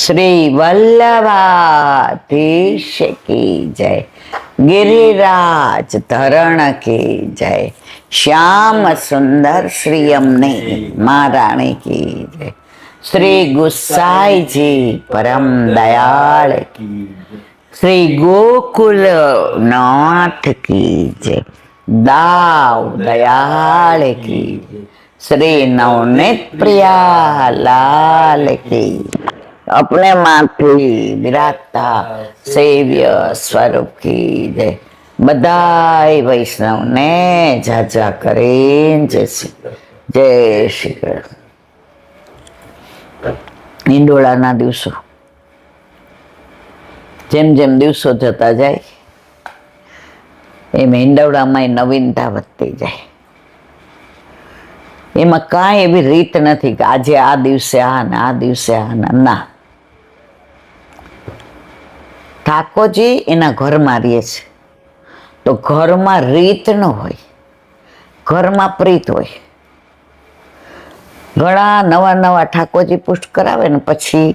શ્રી વલ્લભાધીશ કી જય, गिरिराज धरण की जय, श्याम सुंदर श्री अमने महाराणी की जय, श्री गुसाई जी परम दयाल की, श्री गोकुल नाथ की जय, दाव दयाल की, श्री नवनीत प्रिया लाल की, अपने माथी विराजता सेव्य स्वरूप की जय। बधाई वैष्णव ने जाजा करें जय श्री कृष्ण। હિંડોળાના દિવસો જેમ જેમ દિવસો જતા જાય એમ હિંડોળામાં નવીનતા વધતી જાય. એમાં કાંઈ એવી રીત નથી કે આજે આ દિવસે આ ને આ દિવસે આ ના. ઠાકોરજી એના ઘરમાં રહે છે તો ઘરમાં રીત ન હોય, ઘરમાં પ્રીત હોય. ઘણા નવા નવા ઠાકોરજી પુસ્તક કરાવે ને પછી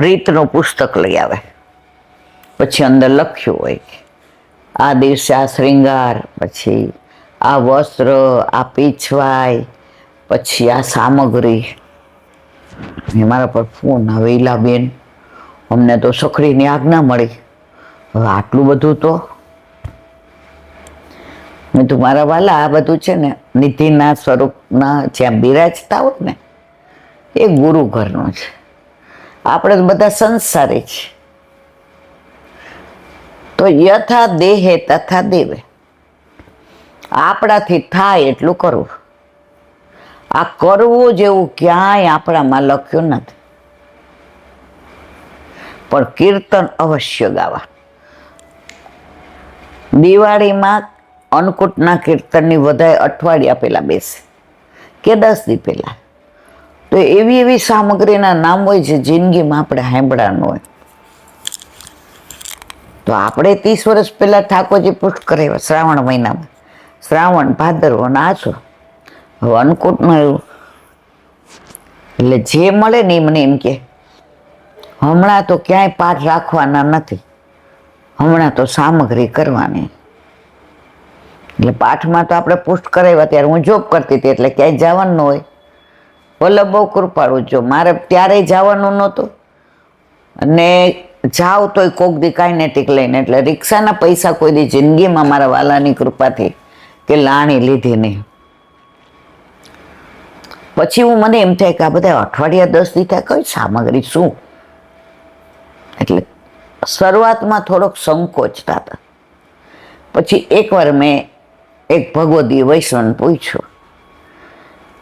રીતનું પુસ્તક લઈ આવે, પછી અંદર લખ્યું હોય કે આ દિવસે આ શ્રૃંગાર, પછી આ વસ્ત્ર, આ પીછવાય, પછી આ સામગ્રી. મારા પર ફોન આવે, ઈલાબેન અમને તો સખડીની આજ્ઞા મળી, હવે આટલું બધું તો. મેં તું મારા વાલા આ બધું છે ને નિધિના સ્વરૂપના જ્યાં બિરાજતા હોય ને એ ગુરુ ઘરનું છે. આપણે તો બધા સંસારી છે. તો યથા દેહે તથા દેવે, આપણાથી થાય એટલું કરવું. આ કરવું જેવું ક્યાંય આપણામાં લખ્યું નથી, પણ કીર્તન અવશ્ય ગાવા. દિવાળીમાં અન્નકૂટના કીર્તનની વધારે અઠવાડિયા પહેલા બેસે કે 10 દી પહેલા. તો એવી એવી સામગ્રીના નામ હોય છે જિંદગીમાં આપણે સાંભળ્યા ન હોય. તો આપણે 30 વર્ષ પહેલા ઠાકોરજી પુષ્ટ કરાવ્યા શ્રાવણ મહિનામાં, શ્રાવણ ભાદરવો આસો. હવે અન્નકૂટનું એવું એટલે જે મળે ને મને એમ કે હમણાં તો ક્યાંય પાઠ રાખવાના નથી, હમણાં તો સામગ્રી કરવાની. એટલે પાઠમાં તો આપણે પુષ્ટ કરાવ્યા ત્યારે હું જોબ કરતી હતી એટલે ક્યાંય જવાનું ન હોય. વલ્લભ બહુ કૃપાળું. જો મારે ત્યારે જવાનું નહોતું અને જાવ તોય કોક દી કાઇનેટિક લઈને, એટલે રિક્ષાના પૈસા કોઈ દી જિંદગીમાં મારા વાલાની કૃપાથી કે લાણી લીધી નહીં. પછી મને એમ થાય કે આ બધા અઠવાડિયા 10 દી થાય કઈ સામગ્રી શું. એટલે શરૂઆતમાં થોડોક સંકોચતા હતા. પછી એકવાર મેં એક ભગવદી વૈષ્ણવને પૂછ્યું,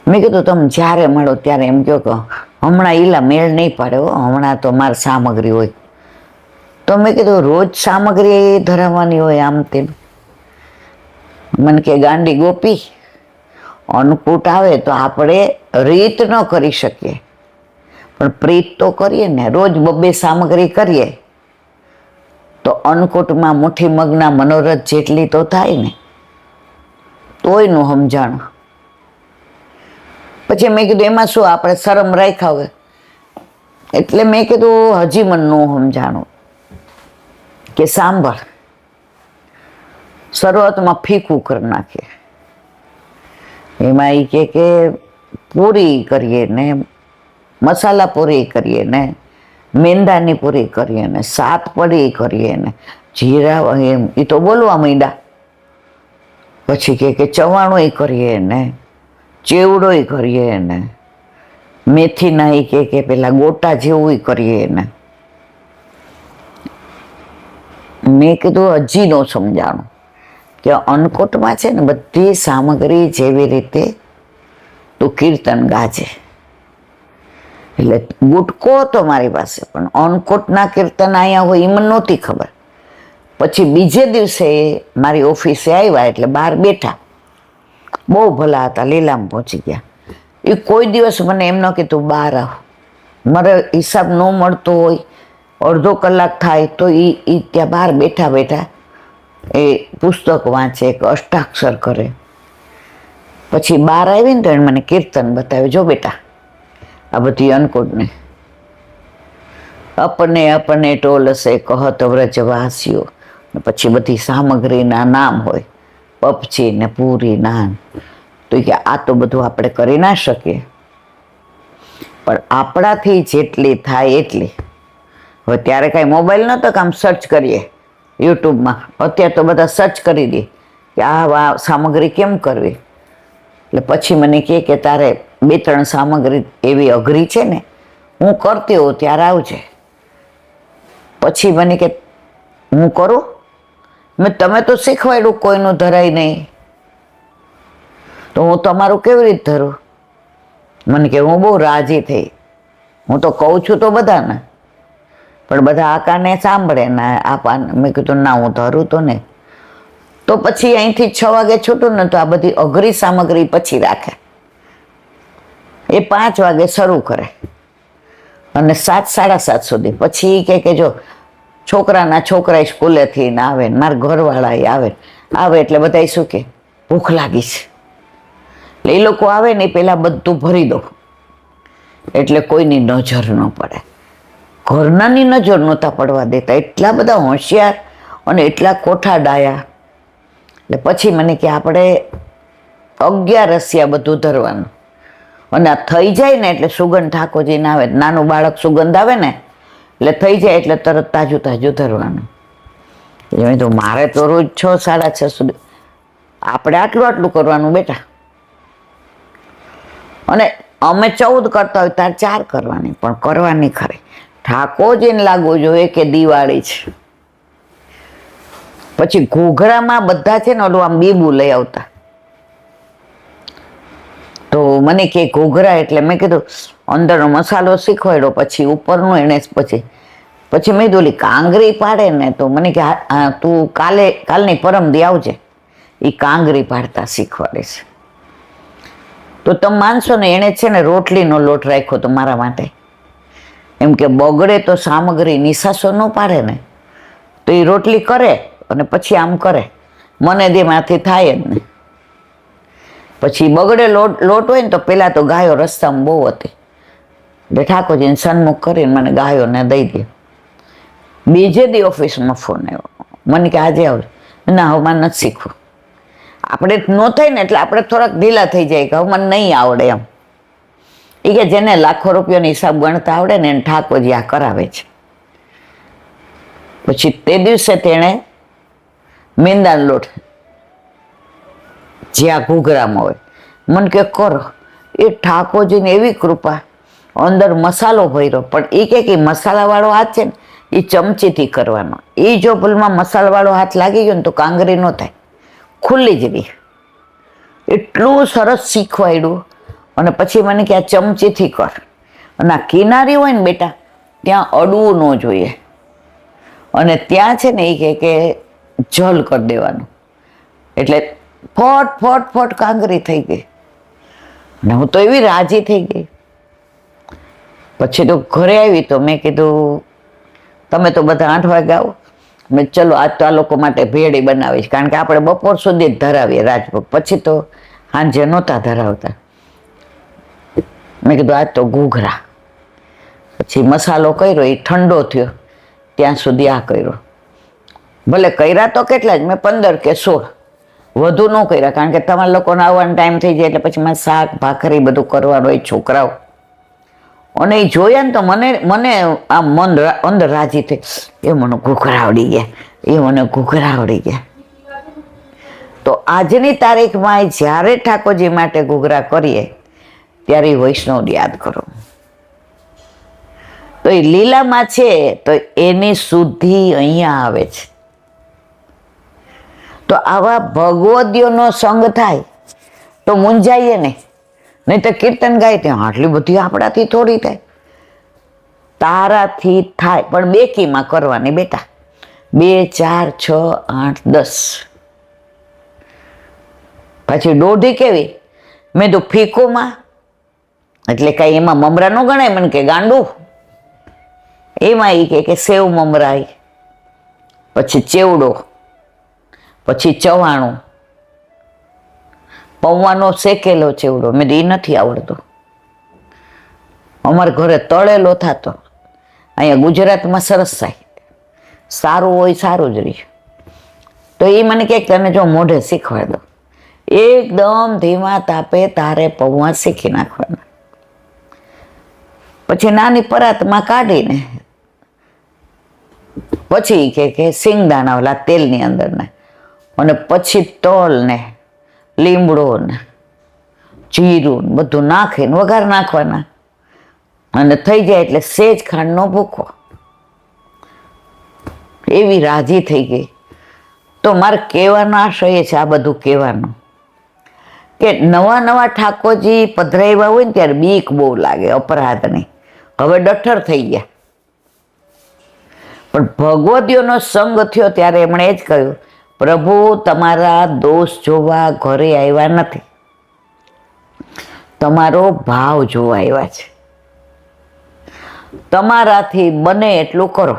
મેં કીધું તમે જ્યારે મળો ત્યારે એમ કહો કે હમણાં ઈલા મેળ નહીં પડે હો, હમણાં તો મારે સામગ્રી હોય. તો મેં કીધું રોજ સામગ્રી ધરાવવાની હોય આમ તેમ. મને કે ગાંડી ગોપી, અન્નકૂટ આવે તો આપણે રીત ન કરી શકીએ પણ પ્રીત તો કરીએ ને. રોજ 2 સામગ્રી કરીએ તો અન્નકૂટમાં મુઠ્ઠી મગના મનોરથ જેટલી તો થાય ને, તોયનું સમજાણું. પછી મેં કીધું એમાં શું આપણે શરમ રાખ્યા હોય. એટલે મેં કીધું હજી મનનું સમજાણું કે સાંભળ, શરૂઆતમાં ફીકું કરી નાખીએ. એમાં એ કે પૂરી કરીએ ને, મસાલા પૂરી કરીએ ને, મેંદાની પૂરી કરીએ ને, 7 પડી કરીએ ને, જીરા એમ એ તો બોલવા માંડ્યા. પછી કે ચવાણું કરીએ ને, ચેવડોય કરીએ ને, મેથીના એ કે પેલા ગોટા જેવું કરીએ ને. મેં કીધું હજી ન સમજાણું કે અન્નકૂટમાં છે ને બધી સામગ્રી જેવી રીતે તું કીર્તન ગાજે. એટલે ગુટકો તો મારી પાસે, પણ અન્નકૂટના કીર્તન અહીંયા હોય એ મને નહોતી ખબર. પછી બીજે દિવસે મારી ઓફિસે આવ્યા એટલે બહાર બેઠા, બહુ ભલા હતા, લીલામ પહોંચી ગયા. એ કોઈ દિવસ મને એમ ન કીધું બહાર આવ, મારે હિસાબ ન મળતો હોય, અડધો કલાક થાય તો એ ત્યાં બહાર બેઠા બેઠા એ પુસ્તક વાંચે કે અષ્ટાક્ષર કરે. પછી બહાર આવીને તો એને મને કીર્તન બતાવ્યું, જો બેટા આ બધી અન્નકૂટને. अपने अपने टोल से कहत વ્રજવાસીઓ, પછી બધી સામગ્રીના નામ હોય, પપચી ને પૂરી નાન. તો કે આ તો બધું આપણે કરી ના શકીએ, પણ આપણાથી જેટલી થાય એટલી. હવે ત્યારે કાંઈ મોબાઈલ નહોતો કે આમ સર્ચ કરીએ યુટ્યુબમાં. અત્યારે તો બધા સર્ચ કરી દે કે આ સામગ્રી કેમ કરવી. એટલે પછી મને કહે કે તારે 2-3 સામગ્રી એવી અઘરી છે ને, હું કરતી હોઉં ત્યારે આવજે. પછી મને કે હું કરું, તમે તો શીખવાડ્યું, કોઈનું ધરાય નહીં, તો હું તમારું કેવી રીતે ધરું. મને કે હું બહુ રાજી થઈ. હું તો કહું છું તો બધાને, પણ બધા આ કાને સાંભળે ને આ. મેં કીધું ના, હું ધરું તો નહીં. તો પછી અહીંથી 6 વાગે છૂટું ને તો આ બધી અઘરી સામગ્રી પછી રાખે. એ 5 વાગે શરૂ કરે અને 7-7:30 સુધી. પછી કે જો છોકરા સ્કૂલેથી ને આવે ને મારા ઘરવાળા આવે એટલે બધા શું કે ભૂખ લાગી છે. એટલે એ લોકો આવે ને પેલા બધું ભરી દો એટલે કોઈની નજર ન પડે. ઘરનાની નજર નહોતા પડવા દેતા, એટલા બધા હોશિયાર અને એટલા કોઠા ડાયા. એટલે પછી મને કે આપણે 11 રસિયા બધું ધરવાનું, અને આ થઈ જાય ને એટલે સુગંધ ઠાકોરજીને આવે. નાનું બાળક સુગંધ આવે ને એટલે થઈ જાય એટલે તરત તાજું ધરવાનું. એટલે તો મારે તો રોજ 6-6:30 સુધી આપણે આટલું કરવાનું બેટા. અને અમે 14 કરતા હોય ત્યારે 4 કરવાની, પણ કરવાની ખરી. ઠાકોરજીને લાગવું જોઈએ કે દિવાળી છે. પછી ઘૂઘરામાં બધા છે ને ઓલું આમ બીબું લઈ આવતા. તો મને કે ઘૂઘરા એટલે મેં કીધું અંદરનો મસાલો શીખવાડ્યો, પછી ઉપરનું એને પછી મેં કીધું કાંગરી પાડે ને, તો મને કે તું કાલની પરમદી આવજે, એ કાંગરી પાડતા શીખવાડે છે. તો તમે માનશો ને, એણે છે ને રોટલીનો લોટ રાખ્યો તો મારા માટે. એમ કે બગડે તો સામગ્રી નિશાસો ન પાડે ને, તો એ રોટલી કરે અને પછી આમ કરે, મને દેમાંથી થાય જ ને. પછી બગડે લોટ હોય ને તો પેલા તો ગાયો રસ્તામાં બહુ હતી, એટલે ઠાકોરજીને સન્મુખ કરીને મને ગાયોને દઈ દે. બીજે દી ઓફિસમાં ફોન આવ્યો, મને કે આજે આવજો. ના, હવે મને નથી શીખવું. આપણે ન થાય ને એટલે આપણે થોડાક ઢીલા થઈ જાય કે હવે મને નહીં આવડે એમ. એ કે જેને લાખો રૂપિયાનો હિસાબ ગણતા આવડે ને એને ઠાકોરજી આ કરાવે છે. પછી તે દિવસે તેણે મેંદાનો લોટ જે આ ઘૂઘરામાં હોય મને કે કરો. એ ઠાકોરજીની એવી કૃપા, અંદર મસાલો ભર્યો, પણ એ કે મસાલાવાળો હાથ છે ને એ ચમચીથી કરવાનો. એ જો ભૂલમાં મસાલાવાળો હાથ લાગી ગયો ને તો કાંગરી ન થાય, ખુલ્લી જ રહી. એટલું સરસ શીખવાડ્યું. અને પછી મને કે આ ચમચીથી કર, અને આ કિનારી હોય ને બેટા ત્યાં અડવું ન જોઈએ, અને ત્યાં છે ને એ કે જલ કરી દેવાનું. એટલે ફટ કાંગરી થઈ ગઈ. અને હું તો એવી રાજી થઈ ગઈ. પછી તો ઘરે આવી તો મેં કીધું તમે તો બધા 8 વાગે આવો. મેં ચલો આજ તો આ લોકો માટે ભેળી બનાવીશ, કારણ કે આપણે બપોર સુધી જ ધરાવીએ રાજભોગ, પછી તો સાંજે નહોતા ધરાવતા. મેં કીધું આજ તો ઘૂઘરા. પછી મસાલો કર્યો, એ ઠંડો થયો ત્યાં સુધી આ કર્યો. ભલે કર્યા તો કેટલા જ, મેં 15 કે 16, વધુ ન કર્યા, કારણ કે તમારા લોકોને આવવાનો ટાઈમ થઈ જાય એટલે પછી મારે શાક ભાખરી બધું કરવાનું હોય, છોકરાઓ. અને એ જોયા ને તો મને આ મન અંદર રાજી થઈ, એ મને ઘૂઘરા આવડી ગયા. તો આજની તારીખમાં જ્યારે ઠાકોરજી માટે ઘૂઘરા કરીએ ત્યારે વૈષ્ણવ યાદ કરો. તો એ લીલામાં છે તો એની શુદ્ધિ અહીંયા આવે છે. તો આવા ભગવદીઓનો સંગ થાય તો મૂંઝાઈએ નહીં તો કીર્તન ગાય ત્યાં આટલી બધી આપણાથી થોડી થાય. તારાથી થાય, પણ બેકીમાં કરવાની બેટા. 2, 4, 6, 8, 10. પછી દોઢી કેવી, મેં તો ફીકોમાં, એટલે કઈ એમાં મમરા ન ગણાય. મને કે ગાંડું, એમાં એ કે સેવ મમરાય, પછી ચેવડો, પછી ચવાણું, પૌવાનો શેકેલો ચેવડો. મેં એ નથી આવડતો. અમારા ઘરે તળેલો થતો, અહીંયા ગુજરાતમાં સરસ થાય, સારું હોય સારું જ રહે. તો એ મને કહે તને જો મોઢે શીખવાડ દો, એકદમ ધીમા તાપે તારે પૌવા શીખી નાખવાના. પછી નાની પરાતમાં કાઢીને પછી કે સિંગદાણા ઓલા તેલની અંદર ને, અને પછી તલ ને લીમડો ને જીરું બધું નાખીને વઘાર નાખવાના, અને થઈ જાય એટલે સેજ ખાંડનો ભૂકો. એવી રાજી થઈ ગઈ. તો મારે કહેવાનો આશય એ છે, આ બધું કહેવાનું કે નવા નવા ઠાકોરજી પધરાવ્યા હોય ને ત્યારે બીક બહુ લાગે, અપરાધની. હવે ડઠર થઈ ગયા. પણ ભગવદીઓનો સંગ થયો ત્યારે એમણે એ જ કહ્યું, પ્રભુ તમારા દોષ જોવા ઘરે આવ્યા નથી, તમારો ભાવ જોવા આવ્યા છે. તમારાથી બને એટલું કરો,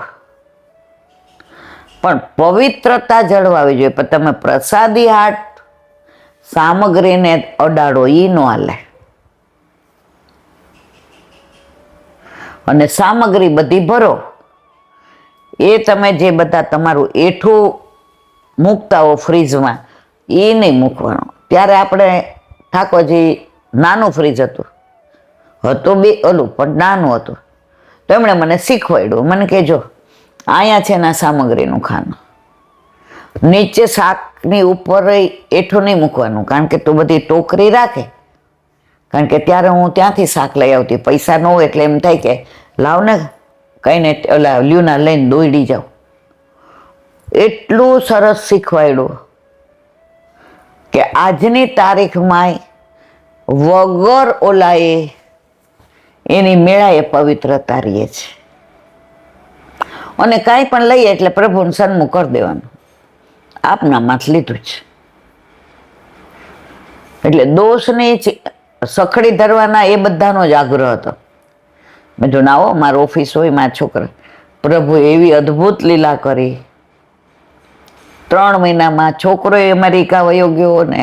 પણ પવિત્રતા જળવાવી જોઈએ. પણ તમે પ્રસાદી હાટ સામગ્રીને અડાડો, ઈ ન હાલે. અને સામગ્રી બધી ભરો, એ તમે જે બધા તમારું એઠું મૂકતા હો ફ્રીજમાં, એ નહીં મૂકવાનું. ત્યારે આપણે ઠાકોરજી નાનું ફ્રીજ હતું બે ઓલું પણ નાનું હતું. તો એમણે મને શીખવાડ્યું, મને કહેજો અહીંયા છે ને સામગ્રીનું ખાનું, નીચે શાકની ઉપર એઠું નહીં મૂકવાનું, કારણ કે તું બધી ટોકરી રાખે. કારણ કે ત્યારે હું ત્યાંથી શાક લઈ આવતી, પૈસા ન હોય એટલે એમ થાય કે લાવ ને કહીને ઓલા લ્યુના લઈને દોડી જાઉં. એટલું સરસ શીખવાડ્યું કે આજની તારીખમાં વગર ઓલાએ એની મેળાએ પવિત્રતા રહીએ છે. અને કાંઈ પણ લઈએ એટલે પ્રભુને સન્મુખ કરી દેવાનું, આપનામાંથી લીધું છે. એટલે દોષની સખડી ધરવાના એ બધાનો જ આગ્રહ હતો. મેં જો ના હો, મારો ઓફિસ હોય, મારા છોકરા. પ્રભુ એવી અદ્ભુત લીલા કરી. 3 મહિનામાં છોકરો અમેરિકા વયો ગયો ને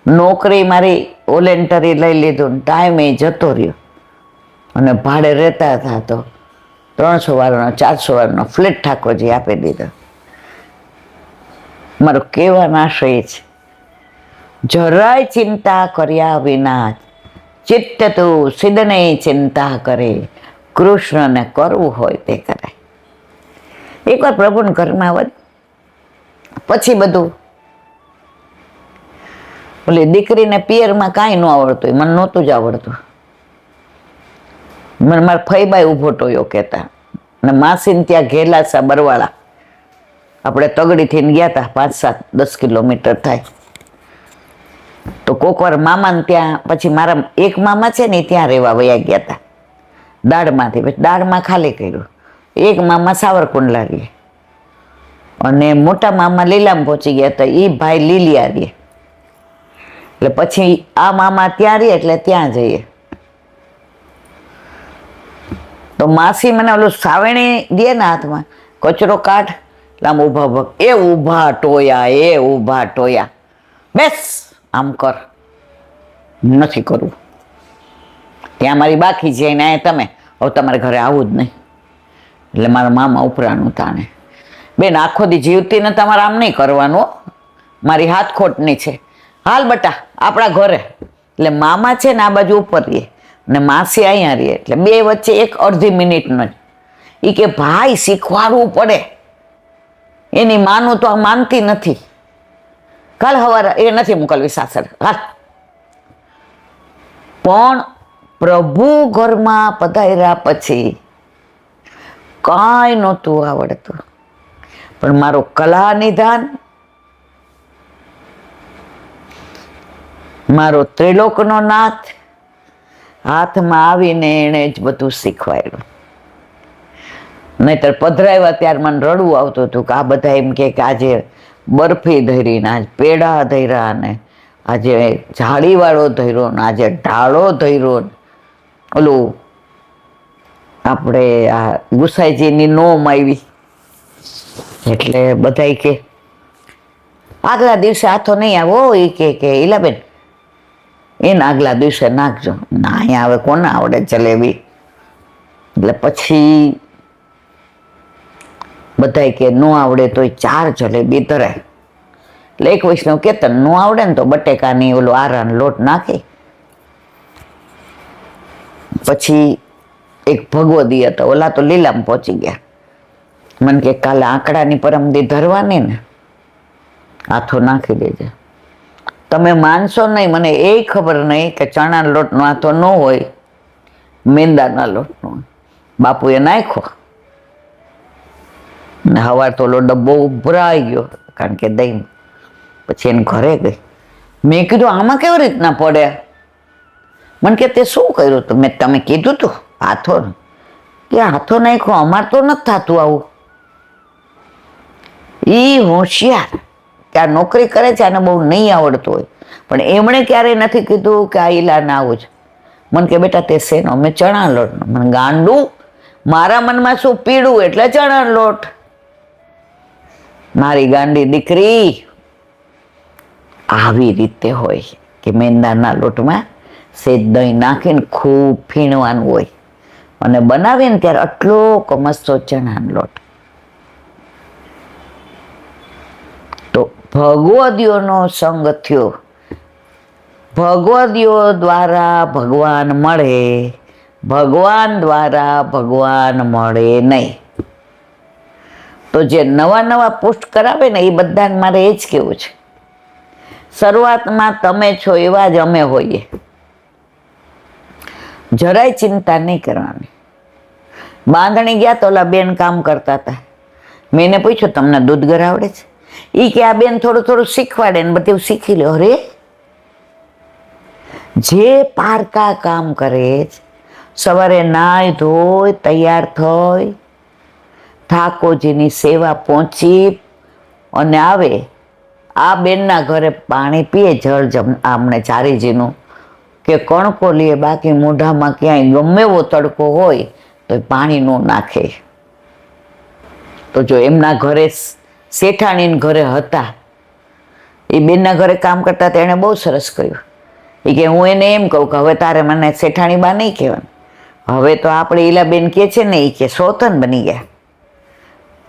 નોકરી મારી વોલેન્ટરી લઈ લીધું ને ટાઈમે જતો રહ્યો. અને ભાડે રહેતા હતા તો 300 વાળાનો 400 વાળાનો ફ્લેટ ઠાકોરજી આપી દીધો. મારો કહેવાનો આશય છે, જરાય ચિંતા કર્યા વિના ચિત્ત તું સિદ્ધને ચિંતા કરે, કૃષ્ણને કરવું હોય તે કરાય. એકવાર પ્રભુને ઘરમાં આવે પછી બધું. ઓલી દીકરીને પિયરમાં કાંઈ ન આવડતું, મને નહોતું જ આવડતું. મને મારા ફઈબાઈ ઊભો ટોયો કહેતા. અને માસીને ત્યાં ઘેલાસા બરવાળા, આપણે તગડીથી ગયા હતા, 5-7-10 કિલોમીટર થાય. તો કોકવાર મામાને ત્યાં, પછી મારા એક મામા છે ને ત્યાં રહેવા વયા ગયા હતા દાળમાંથી. પછી દાળમાં ખાલી કર્યું. એક મામા સાવરકુંડલા રહીએ અને મોટા મામા લીલામાં પહોંચી ગયા હતા, એ ભાઈ લીલિયા રહીએ. એટલે પછી આ મામા ત્યાં રહીએ એટલે ત્યાં જઈએ. તો માસી મને ઓલું સાવેણી દે ને હાથમાં, કચરો કાઢ, એટલે આમ ઊભા ઊભા, એ ઊભા ટોયા, એ ઊભા ટોયા, બેસ આમ કર. નથી કરવું, ત્યાં મારી બાકી છે ને તમે હવે તમારે ઘરે આવું જ નહીં. એટલે મારા મામા ઉપરાનું તાણે, બેન આખો દી જીવતી ને તમારે આમ નહીં કરવાનું, મારી હાથ ખોટની છે, હાલ બટા આપણા ઘરે. એટલે મામા છે ને આ બાજુ ઉપર રહીએ ને માસી અહીંયા રહીએ, એટલે બે વચ્ચે એક અડધી મિનિટનો જ. એ કે ભાઈ શીખવાડવું પડે, એની માનું તો આ માનતી નથી. કાલ સવારે એ નથી મોકલવી સાસર, હાલ. પણ પ્રભુ ઘરમાં પધાર્યા પછી કાંઈ નહોતું આવડતું. પણ મારો કલા નિધાન, મારો ત્રિલોકનો નાથ હાથમાં આવીને એણે જ બધું શીખવાડ્યું. નહીતર પધરાવ્યા ત્યારે મને રડવું આવતું હતું કે આ બધા એમ કે આજે બરફી ધરી ને આજ પેડા ધર્યા ને આજે જાળીવાળો ધર્યો ને આજે ઢાળો ધર્યો ને ઓલું આપણે આ ગુસાઈજીની નોમ આવી એટલે બધા કે આગલા દિવસે હાથો નહીં આવો. એ કે ઈલાબેન એને આગલા દિવસે નાખજો. ના અહીંયા આવે કોને આવડે જલેબી. એટલે પછી બધાય કે ન આવડે તોય 4 જલેબી ધરાય. એટલે એક વૈષ્ણવ કે તને ન આવડે ને તો બટેકાની ઓલો આરાનો લોટ નાખી. પછી એક ભગવદી હતા, ઓલા તો લીલામાં પહોંચી ગયા. મને કે કાલે આંકડાની પરમદી ધરવાની ને, હાથો નાખી દેજે. તમે માનશો નહીં, મને એ ખબર નહીં કે ચણા લોટનો હાથો ન હોય, મેંદાના લોટનો. બાપુએ નાખ્યો ને હવાર તો ઓલો ડબ્બો ઉભરાઈ ગયો, કારણ કે દહીં. પછી એને ઘરે ગઈ. મેં કીધું આમાં કેવી રીતના પડ્યા? મને કે તે શું કર્યું હતું? મેં તમે કીધું તું હાથો, કે હાથો નાખ્યો, અમારે તો નથી થતું આવું. એ હોશિયાર કે આ નોકરી કરે છે, આને બહુ નહીં આવડતું હોય, પણ એમણે ક્યારેય નથી કીધું કે આ ઈલાને આવું છે. મને કે બેટા તે શેનો? મેં ચણા લોટનો. મને ગાંડું, મારા મનમાં શું પીળું એટલે ચણા લોટ. મારી ગાંડી દીકરી આવી રીતે હોય કે મેંદાના લોટમાં સેજ દહીં નાખીને ખૂબ ફીણવાનું હોય અને બનાવીને ત્યારે આટલો કમસ્તો ચણાનો લોટ. તો ભગવદીઓનો સંગ થયો. ભગવદીઓ દ્વારા ભગવાન મળે, ભગવાન દ્વારા ભગવાન મળે નહીં. તો જે નવા નવા પોસ્ટ કરાવે ને એ બધાને મારે એ જ કહેવું છે, શરૂઆતમાં તમે છો એવા જ અમે હોઈએ, જરાય ચિંતા નહીં કરવાની. બાંધણી ગયા તો ઓલા બેન કામ કરતા હતા. મેં એને પૂછ્યું તમને દૂધ ઘર આવડે છે? એ કે આ બેન થોડું થોડું શીખવાડે ને બધું શીખી લે. અરે જે પારકા કામ કરે છે, સવારે નાય ધોઈ તૈયાર થઈ ઠાકોરજીની સેવા પહોંચી અને આવે, આ બેનના ઘરે પાણી પીએ, જળ આમને ચારીજીનું કે કણકો લે, બાકી મોઢામાં ક્યાંય ગમે એવો તડકો હોય તો પાણી ન નાખે. તો જો એમના ઘરે શેઠાણીના ઘરે હતા, એ બેનના ઘરે કામ કરતા હતા, એણે બહુ સરસ કહ્યું. એ કે હું એને એમ કહું કે હવે તારે મને શેઠાણી બા નહીં કહેવાનું, હવે તો આપણે ઈલાબેન કહે છે ને, એ કે સોતન બની ગયા.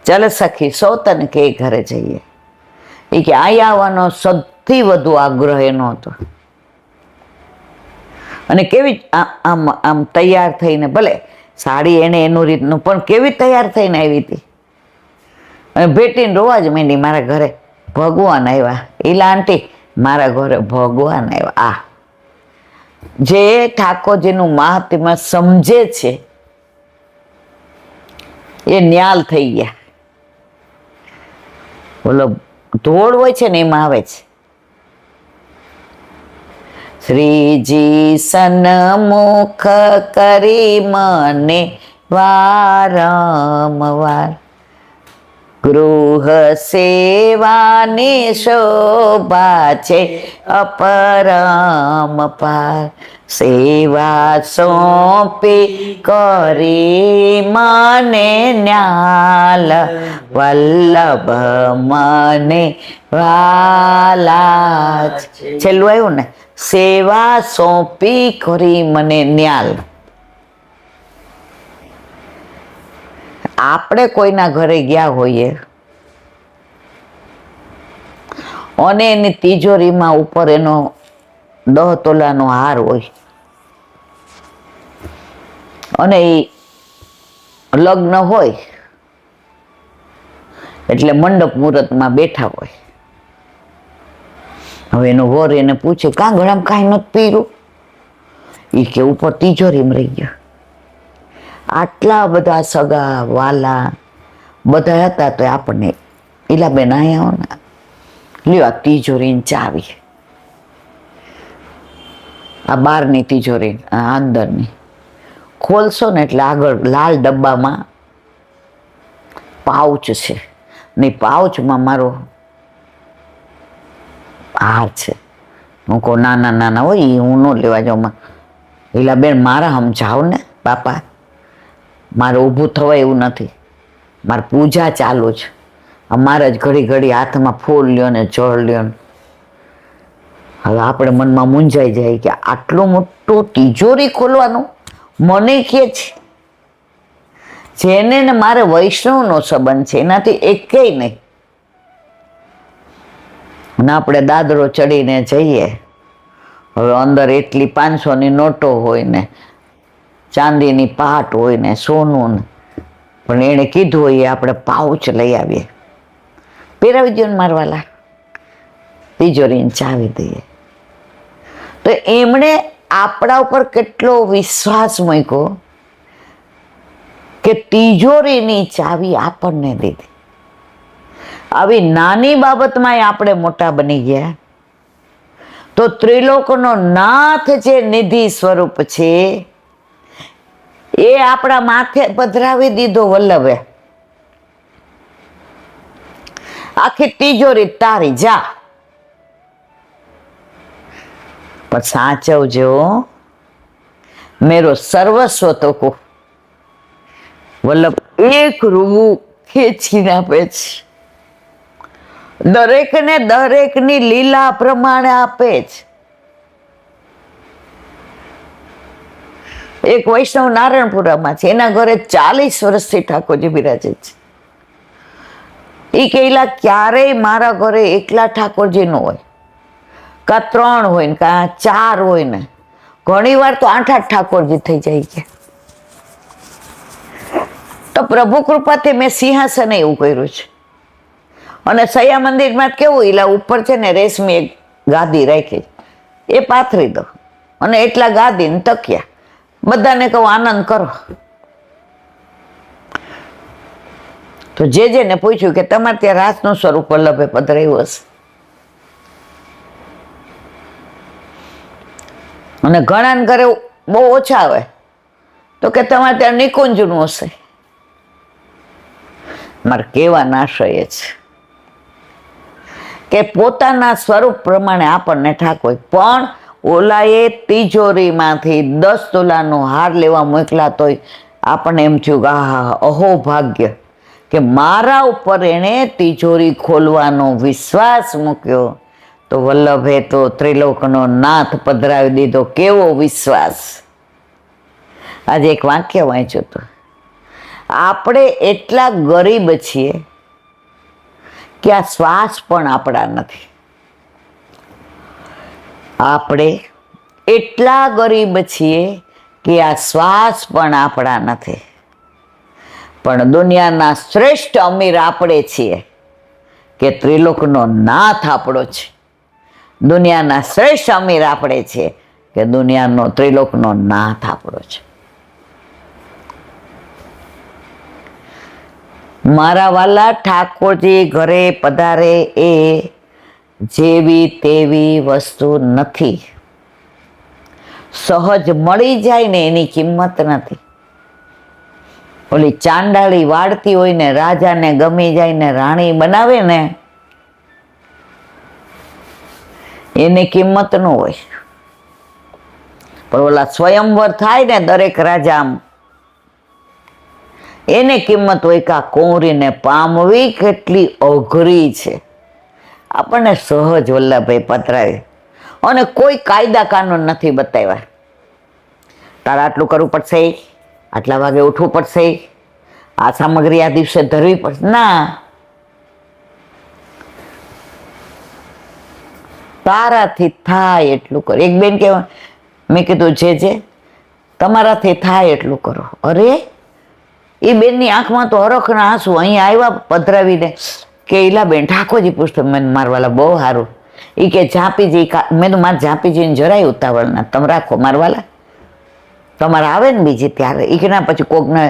ચાલ સખી સોતન કે ઘરે જઈએ. એ કે અહીં આવવાનો સૌથી વધુ આગ્રહ એનો હતો. અને કેવી આમ આમ તૈયાર થઈને, ભલે સાડી એને એનું રીતનું, પણ કેવી તૈયાર થઈને આવી હતી. અને ભેટીને રોવા જ માંડી, મારા ઘરે ભગવાન આવ્યા. ઈલા આંટી મારા ઘરે ભગવાન આવ્યા. આ જે ઠાકોરજીનું મહાત્મ્ય સમજે છે એ ન્યાલ થઈ ગયા. બોલો ધોળ હોય છે ને એમાં આવે છે, શ્રીજી સન્મુખ કરી મને વારંવાર, ગૃહ સેવાની શોભા છે અપરંપાર, સેવા સોંપી કરી મને ન્યાલ, વલ્લભ મને વાલા. છેલ્લું આવ્યું ને, સેવા સોંપી કરી મને ન્યાલ. આપણે કોઈના ઘરે ગયા હોઈએ અને એની તિજોરીમાં ઉપર એનો 10 તોલાનો હાર હોય અને એ લગ્ન હોય એટલે મંડપ મુહૂર્તમાં બેઠા હોય. હવે એનો વર એને પૂછે કાં ગળામાં કાંઈ નથી પહેર્યું? એ કે ઉપર તિજોરીમાં રહી ગયા. આટલા બધા સગા વાલા બધા હતા તો આપણને ઈલાબેન અહીંયા આવો ને, લ્યો આ તિજોરીની ચાવી, આ બહારની તિજોરી, આ અંદરની ખોલશો ને એટલે આગળ લાલ ડબ્બામાં પાઉચ છે ને, પાઉચમાં મારો હાર છે. હું કહું નાના નાના હોય એ હું ન લેવા જાઉં. ઈલાબેન મારા સમજાવ ને બાપા, મારે ઊભું થવાય એવું નથી, મારે પૂજા ચાલુ છે, અમારે જ ઘડી ઘડી હાથમાં ફૂલ લ્યો ને જળ લ્યો ને. હવે આપણે મનમાં મૂંઝાઈ જાય કે આટલું મોટું તિજોરી ખોલવાનું મને કહે છે. જેને ને મારે વૈષ્ણવનો સંબંધ છે એનાથી એકેય નહીં. અને આપણે દાદરો ચડીને જઈએ, હવે અંદર એટલી 500ની નોટો હોય ને, ચાંદીની પાટ હોય ને, સોનું ને, પણ એણે કીધું હોય આપણે પાઉચ લઈ આવીએ. પહેરાવી દો ને મારવાલા, તિજોરીને ચાવી દઈએ. તો એમણે આપણા ઉપર કેટલો વિશ્વાસ મૂક્યો કે તિજોરીની ચાવી આપણને દીધી. આવી નાની બાબતમાં આપણે મોટા બની ગયા. તો ત્રિલોકનો નાથ જે નિધિ સ્વરૂપ છે એ આપણા માથે પધરાવી દીધો વલ્લભે. આખી તિજોરી તારી, જા. પણ સાચવજો, મેરો સર્વસ્વ તો કો. વલ્લભ એક રૂવું ખેંચીને આપે છે, દરેકને દરેકની લીલા પ્રમાણે આપે છે. એક વૈષ્ણવ નારાયણપુરામાં છે, એના ઘરે 40 વર્ષથી ઠાકોરજી બિરાજે છે. એ કહેલા ક્યારેય મારા ઘરે એકલા ઠાકોરજી ન હોય, કાં 3 હોય ને કાં 4 હોય ને, ઘણી વાર તો 8 ઠાકોરજી થઈ જાય છે. તો પ્રભુ કૃપાથી મેં સિંહાસન એવું કર્યું છે. અને સયા મંદિરમાં કેવું, એલા ઉપર છે ને રેશમી એક ગાદી રાખી, એ પાથરી દો અને એટલા ગાદી ને તકિયા, બધાને કહું આનંદ કરો. તો જેને પૂછ્યું કે તમારે ત્યાં રાસનું સ્વરૂપ વલ્લભે પધરાયું હશે, અને ઘણા ઘરે બહુ ઓછા આવે તો કે તમારે ત્યાં નિકુંજનું હશે. મારે કહેવાનો આશય એ છે કે પોતાના સ્વરૂપ પ્રમાણે આપણને ઠાકોર. પણ ઓલાએ તિજોરીમાંથી 10 તોલાનો હાર લેવા મોકલા તોય આપણને એમ થયું કે આહા અહો ભાગ્ય કે મારા ઉપર એણે તિજોરી ખોલવાનો વિશ્વાસ મૂક્યો. તો વલ્લભે તો ત્રિલોકનો નાથ પધરાવી દીધો. કેવો વિશ્વાસ! આજે એક વાક્ય વાંચ્યું હતું, આપણે એટલા ગરીબ છીએ કે આ શ્વાસ પણ આપણા નથી. આપણે એટલા ગરીબ છીએ કે આ શ્વાસ પણ આપણા નથી. પણ દુનિયાના શ્રેષ્ઠ અમીર આપણે છીએ કે ત્રિલોકનો નાથ આપણો છે. દુનિયાના શ્રેષ્ઠ અમીર આપણે છીએ કે દુનિયાનો ત્રિલોકનો નાથ આપણો છે. મારા વાલા ઠાકોરજી ઘરે પધારે એ જેવી તેવી વસ્તુ નથી. સહજ મળી જાય ને એની કિંમત નથી. ઓલી ચાંડાળી વાળતી હોય ને રાજાને ગમી જાય ને રાણી બનાવે ને એની કિંમત ન હોય. પણ ઓલા સ્વયંવર થાય ને દરેક રાજા આમ, એને કિંમત હોય કે આ કુંવરીને પામવી કેટલી અઘરી છે. આપણને સહજ વલ્લભે પધરાવી અને કોઈ કાયદા કાનૂન નથી બતાવ્યા. તારે આટલું કરવું પડશે, આટલા વાગે ઉઠવું પડશે, આ સામગ્રી આ દિવસે ધરવી પડશે. ના, તારાથી થાય એટલું કરો. એક બેન કે મેં કીધું જે તમારાથી થાય એટલું કરો. અરે એ બેનની આંખમાં તો હરખના આંસુ. અહીંયા આવ્યા પધરાવીને કે ઈલા બેન ઠાકોરજી પૂછતો, મેં મારવાલા બહુ સારું. એ કે ઝાંપીજી, મેં તો મારે ઝાંપીજીને જરાય ઉતાવળ ના, તમે રાખો મારવાલા, તમારે આવે ને બીજી ત્યારે. એ કે ના પછી કોકને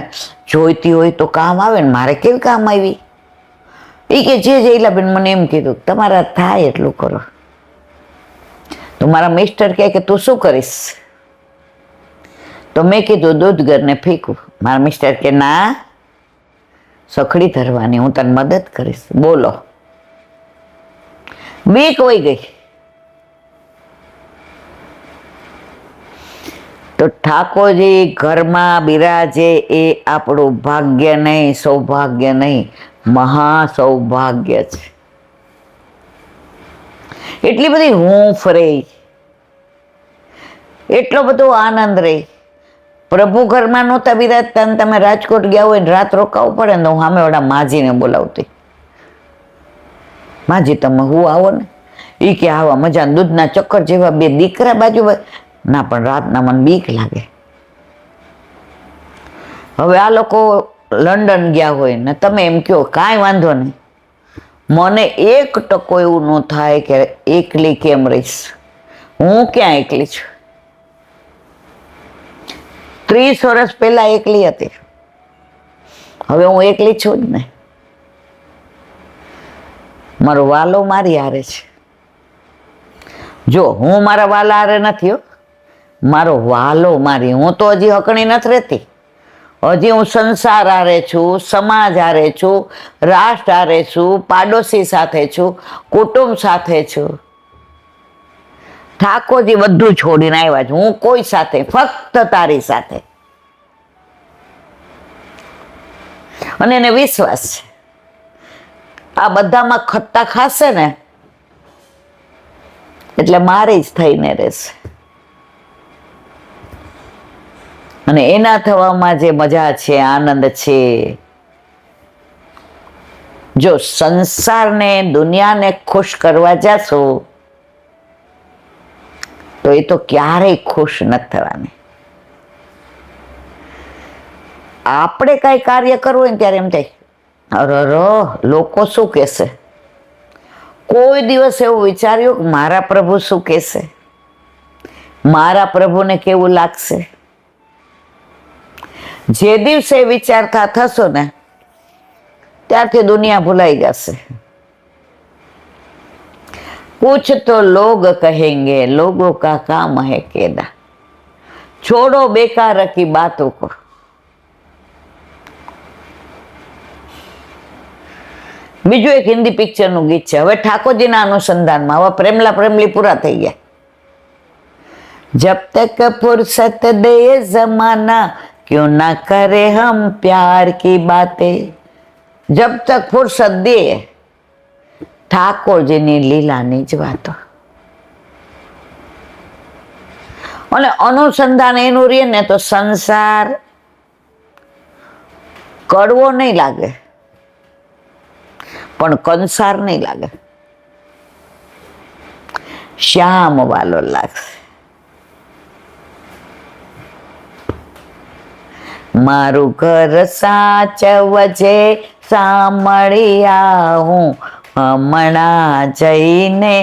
જોઈતી હોય તો કામ આવે ને, મારે કેવી કામ આવી. એ કે જે ઈલા બેન મને એમ કીધું તમારા થાય એટલું કરો. તો મારા મિસ્ટર કહે કે તું શું કરીશ? તો મેં કીધું દૂધ ઘરને ફેંકું. મારા મિસ્ટર કે ના, સખડી ધરવાની, હું તને મદદ કરીશ. બોલો, બીક વહી ગઈ. તો ઠાકોરજી ઘરમાં બિરાજે એ આપણું ભાગ્ય નહીં, સૌભાગ્ય નહીં, મહા સૌભાગ્ય છે. એટલી બધી હૂંફ રહી, એટલો બધો આનંદ રહી. પ્રભુ ઘરમાં નહોતા બિરાજતા ને તમે રાજકોટ ગયા હોય ને રાત રોકાવું પડે ને, હું સામે ઓલા માજીને બોલાવતી, માજી તમે હું આવો ને, એ કે આવા મજા, દૂધના ચક્કર જેવા બે દીકરા બાજુ, ના પણ રાતના મને બીક લાગે. હવે આ લોકો લંડન ગયા હોય ને તમે એમ કહો કાંઈ વાંધો નહીં, મને 1% એવું ન થાય કે એકલી કેમ રહીશ. હું ક્યાં એકલી છું? 30 વર્ષ પહેલા એકલી હતી, હવે હું એકલી છું જ ને. મારો વાલો મારી હારે છે. જો હું મારા વાલા હારે નથી હો, મારો વાલો મારી, હું તો હજી હકણી નથી રહેતી. હજી હું સંસાર હારે છું, સમાજ હારે છું, રાષ્ટ્ર હારે છું, પાડોશી સાથે છું, કુટુંબ સાથે છું. ઠાકોરજી બધું છોડીને આવ્યા છે. હું કોઈ સાથે, ફક્ત તારી સાથે. અને એને વિશ્વાસ છે આ બધામાં ખટ્ટા ખાશે ને એટલે મારે જ થઈને રહેશે. અને એના થવામાં જે મજા છે, આનંદ છે, જો સંસારને દુનિયાને ખુશ કરવા જશો તો એ તો ક્યારેય ખુશ નથી થવાની. આપણે કઈ કાર્ય કરવું હોય ને ત્યારે એમ થાય અરે લોકો શું કહેશે. કોઈ દિવસ એવું વિચાર્યું કે મારા પ્રભુ શું કહેશે, મારા પ્રભુને કેવું લાગશે? જે દિવસે વિચારતા થશો ને ત્યારથી દુનિયા ભૂલાઈ જશે. कुछ तो लोग कहेंगे, लोगों का काम है कहना, छोड़ो बेकार की बातों को. બીજું એક હિન્દી પિક્ચરનું ગીત છે, હવે ઠાકોરજીના અનુસંધાનમાં. હવે પ્રેમલા પ્રેમલી પૂરા થઈ ગયા. जब तक फुर्सत दे जमाना क्यों ना करे हम प्यार की बातें. जब तक फुर्सत दे ઠાકોરજીની લીલાની જ વાતો. અને અનુસંધાન એનું રહે ને તો સંસાર કડવો નહીં લાગે પણ કંસાર નહીં લાગે, શ્યામ વાલો લાગશે. મારું ઘર સાચવજે સાંભળ્યા હું હમણાં જઈને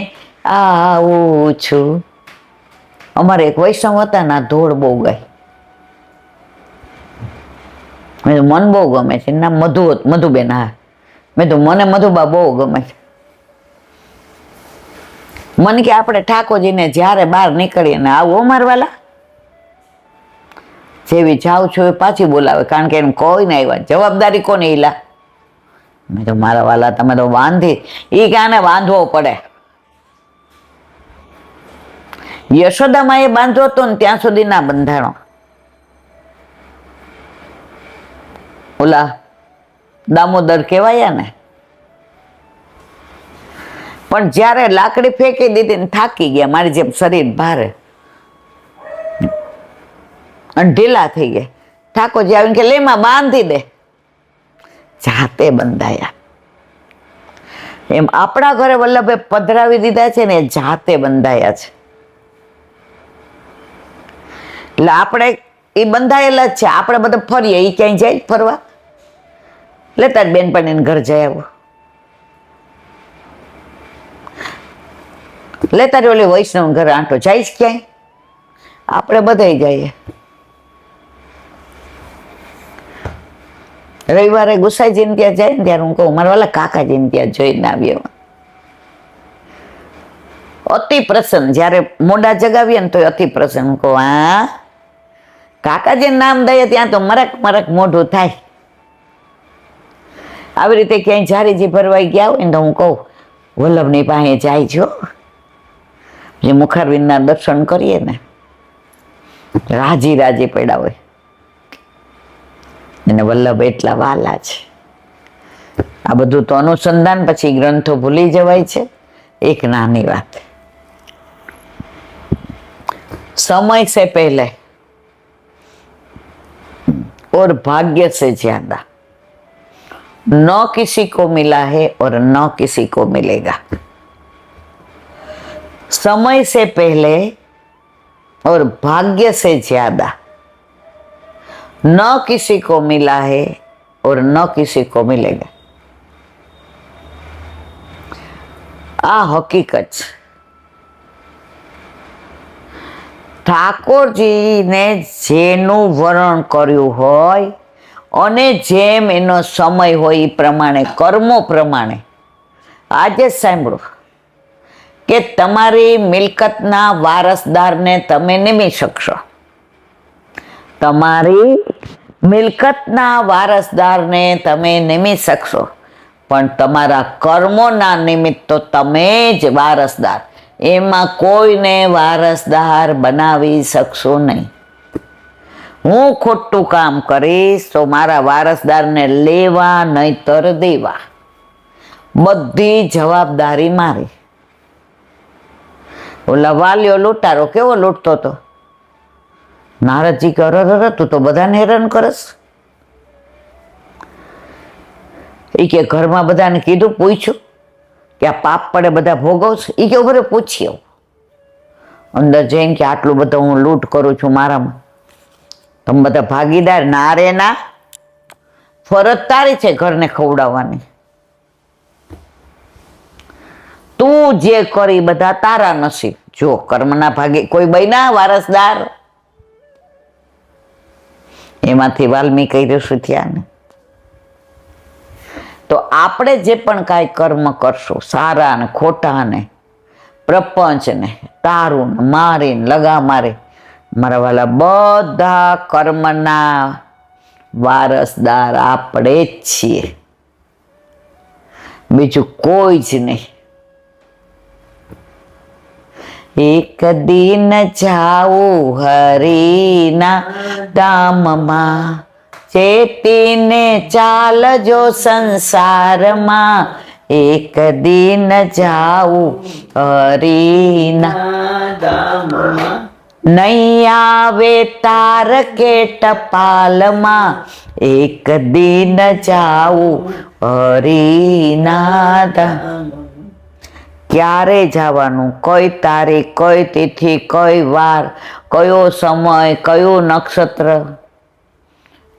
આવું છું. અમારે એક વૈષ્ણવ હતા ના ધોળ બહુ ગાય, મન બહુ ગમે છે. ના મધુબેન, હા મેં તો મને મધુબા બહુ ગમે છે. મને કે આપણે ઠાકોરજીને જ્યારે બહાર નીકળીએ ને આવું અમારવાલા જેવી જાઉં છું એ પાછી બોલાવે, કારણ કે એમ કોઈ ને આવ્યા જવાબદારી કોને ઈલા. મેં તો મારા વાલા તમે તો વાંધી, એ ક્યાંને બાંધવો પડે. યશોદામાં એ બાંધવો હતો ને ત્યાં સુધી ના બંધાણો. ઓલા દામોદર કહેવાયા ને, પણ જ્યારે લાકડી ફેંકી દીધી ને થાકી ગયા, મારી જેમ શરીર ભારે અને ઢીલા થઈ ગયા, ઠાકોરજી આવીને કે લેમાં બાંધી દે, જાતે બંધાયા. એમ આપણા ઘરે વલ્લભે પધરાવી દીધા છે ને એ જાતે બંધાયા છે. એટલે આપણે એ બંધાયેલા જ છે. આપણે બધા ફરીએ, એ ક્યાંય જાય ફરવા? લેતા જ બેનપણીને ઘર જઈ આવો, લેતા જ ઓલી વૈષ્ણવ ઘર આંટો જઈશ ક્યાંય? આપણે બધાય જઈએ. રવિવારે ગુસાઈજીને ત્યાં જાય ને ત્યારે હું કહું મારા વાલા કાકાજીને ત્યાં જોઈને આવીએ. અતિ પ્રસન્ન, જ્યારે મોઢા જગાવીએ ને તો અતિ પ્રસન્ન. હું કહું હા કાકાજીને નામ દઈએ ત્યાં તો મરક મરક મોઢું થાય. આવી રીતે ક્યાંય જારીજી ભરવાઈ ગયા હોય ને તો હું કહું વલ્લભની પાસે જાય છો, જે મુખારવિંદના દર્શન કરીએ ને રાજી રાજી પડ્યા હોય. એને વલ્લભ એટલા વાલા છે. આ બધું તો અનુસંધાન, પછી ગ્રંથો ભૂલી જવાય છે. એક નાની વાત, સમય સે પહેલે और भाग्य से ज्यादा न किसी को मिला है और न किसी को मिलेगा। समय से पहले और भाग्य से ज्यादा न किसी को मिला है और न किसी को मिलेगा। आ हकीकत છે। ઠાકોરજીને જેનું વર્ણન કર્યું હોય અને જેમ એનો સમય હોય એ પ્રમાણે કર્મો પ્રમાણે આજે સાંભળો કે તમારી મિલકતના વારસદારને તમે નિમી શકશો, તમારી મિલકતના વારસદારને તમે નિમી શકશો, પણ તમારા કર્મોના નિમિત્ત તો તમે જ વારસદાર, એમાં કોઈને વારસદાર બનાવી શકશો નહીં। હું ખોટું કામ કરીશ તો મારા વારસદારને લેવા નહીતર દેવા, બધી જવાબદારી મારી। ઓલા વાલ્યો લૂંટારો કેવો લૂંટતો હતો, નારદજી કે અરે તું તો બધાને હેરાન કરસ। એ કે ઘરમાં બધાને કીધું, પૂછ્યું કે આ પાપ પડે બધા ભોગવશે? એ કે બરે પૂછી આવું અંદર જઈને કે આટલું બધું હું લૂંટ કરું છું મારામાં, તમે બધા ભાગીદાર? ના રે ના, ફરજ તારી છે ઘરને ખવડાવવાની, તું જે કરી બધા તારા નસીબ। જો કર્મના ભાગે કોઈ બન્યા વારસદાર, એમાંથી વાલ્મીકી ઋષિ થયા ને। તો આપણે જે પણ કાંઈ કર્મ કરશું, સારા ને ખોટા ને પ્રપંચ ને તારું ને મારીને લગા મારે, મારા વાલા બધા કર્મના વારસદાર આપણે જ છીએ, બીજું કોઈ જ નહીં। એક દિન જાઉં હરિના ધામમાં, ચેતીને ચાલજો સંસારમાં, એક દિન જાઉં હરિના ધામમાં, નહીં આવે તાર કે ટપાલમાં, એક દિન જાઉં હરિના ધામ। ક્યારે જવાનું, કઈ તારીખ, કઈ તિથિ, કઈ વાર, કયો સમય, કયું નક્ષત્ર,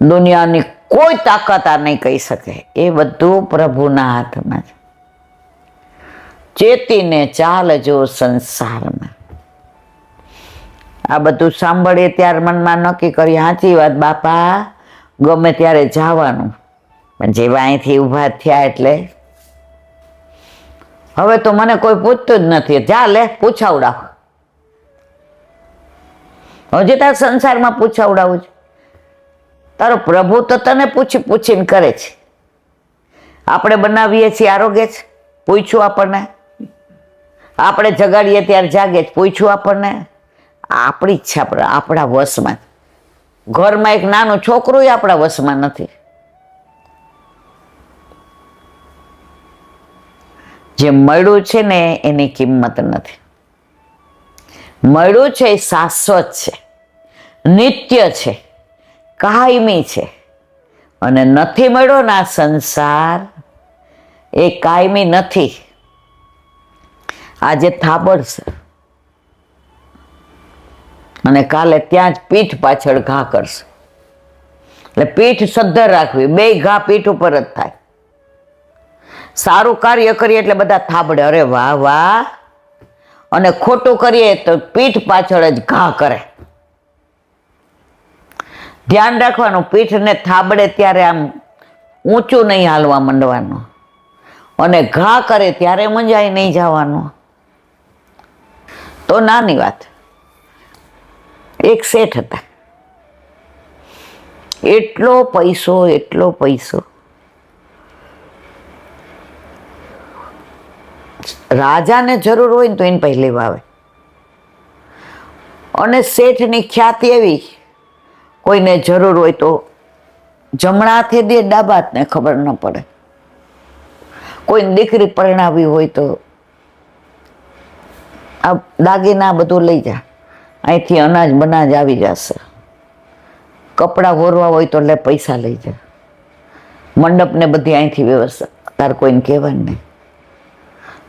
દુનિયાની કોઈ તાકાત આ નહીં કહી શકે, એ બધું પ્રભુના હાથમાં છે। ચેતીને ચાલજો સંસારમાં। આ બધું સાંભળીએ ત્યારે મનમાં નક્કી કરી, સાચી વાત બાપા, ગમે ત્યારે જવાનું, પણ જેવા અહીંથી ઊભા થયા એટલે હવે તો મને કોઈ પૂછતું જ નથી, જા લે પૂછાવડાવ, હજી તાર સંસારમાં પૂછાવડાવું છે? તારો પ્રભુ તો તને પૂછી પૂછીને કરે છે, આપણે બનાવીએ છીએ આરોગ્ય છે, પૂછ્યું આપણને? આપણે જગાડીએ ત્યારે જાગે છે, પૂછ્યું આપણને? આપણી ઈચ્છા પર, આપણા વશમાં। ઘરમાં એક નાનું છોકરું આપણા વશમાં નથી। જે મળ્યું છે ને એની કિંમત નથી, મળ્યું છે એ શાશ્વત છે, નિત્ય છે, કાયમી છે, અને નથી મળ્યો ને આ સંસાર એ કાયમી નથી, આજે થાબડશે અને કાલે ત્યાં જ પીઠ પાછળ ઘા કરશે। એટલે પીઠ સદ્ધર રાખવી, બે ઘા પીઠ ઉપર જ થાય। સારું કાર્ય કરીએ એટલે બધા થાબડે, અરે વાહ વાહ, અને ખોટું કરીએ તો પીઠ પાછળ જ ઘા કરે। ધ્યાન રાખવાનું, પીઠને થાબડે ત્યારે આમ ઊંચું નહીં હાલવા માંડવાનું, અને ઘા કરે ત્યારે મંજાઈ નહીં જવાનું। તો નાની વાત, એક શેઠ હતા, એટલો પૈસો, રાજાને જરૂર હોય ને તો એને પહેલી લેવા આવે, અને શેઠની ખ્યાતિ એવી, કોઈને જરૂર હોય તો જમણા હાથે દે, ડાબા હાથને ખબર ન પડે। કોઈને દીકરી પરણાવી હોય તો આ દાગીના બધું લઈ જા, અહીંથી અનાજ બનાજ આવી જશે, કપડાં વોરવા હોય તો એટલે પૈસા લઈ જાય, મંડપને બધી અહીંથી વ્યવસ્થા, તાર કોઈને કહેવાનું નહીં,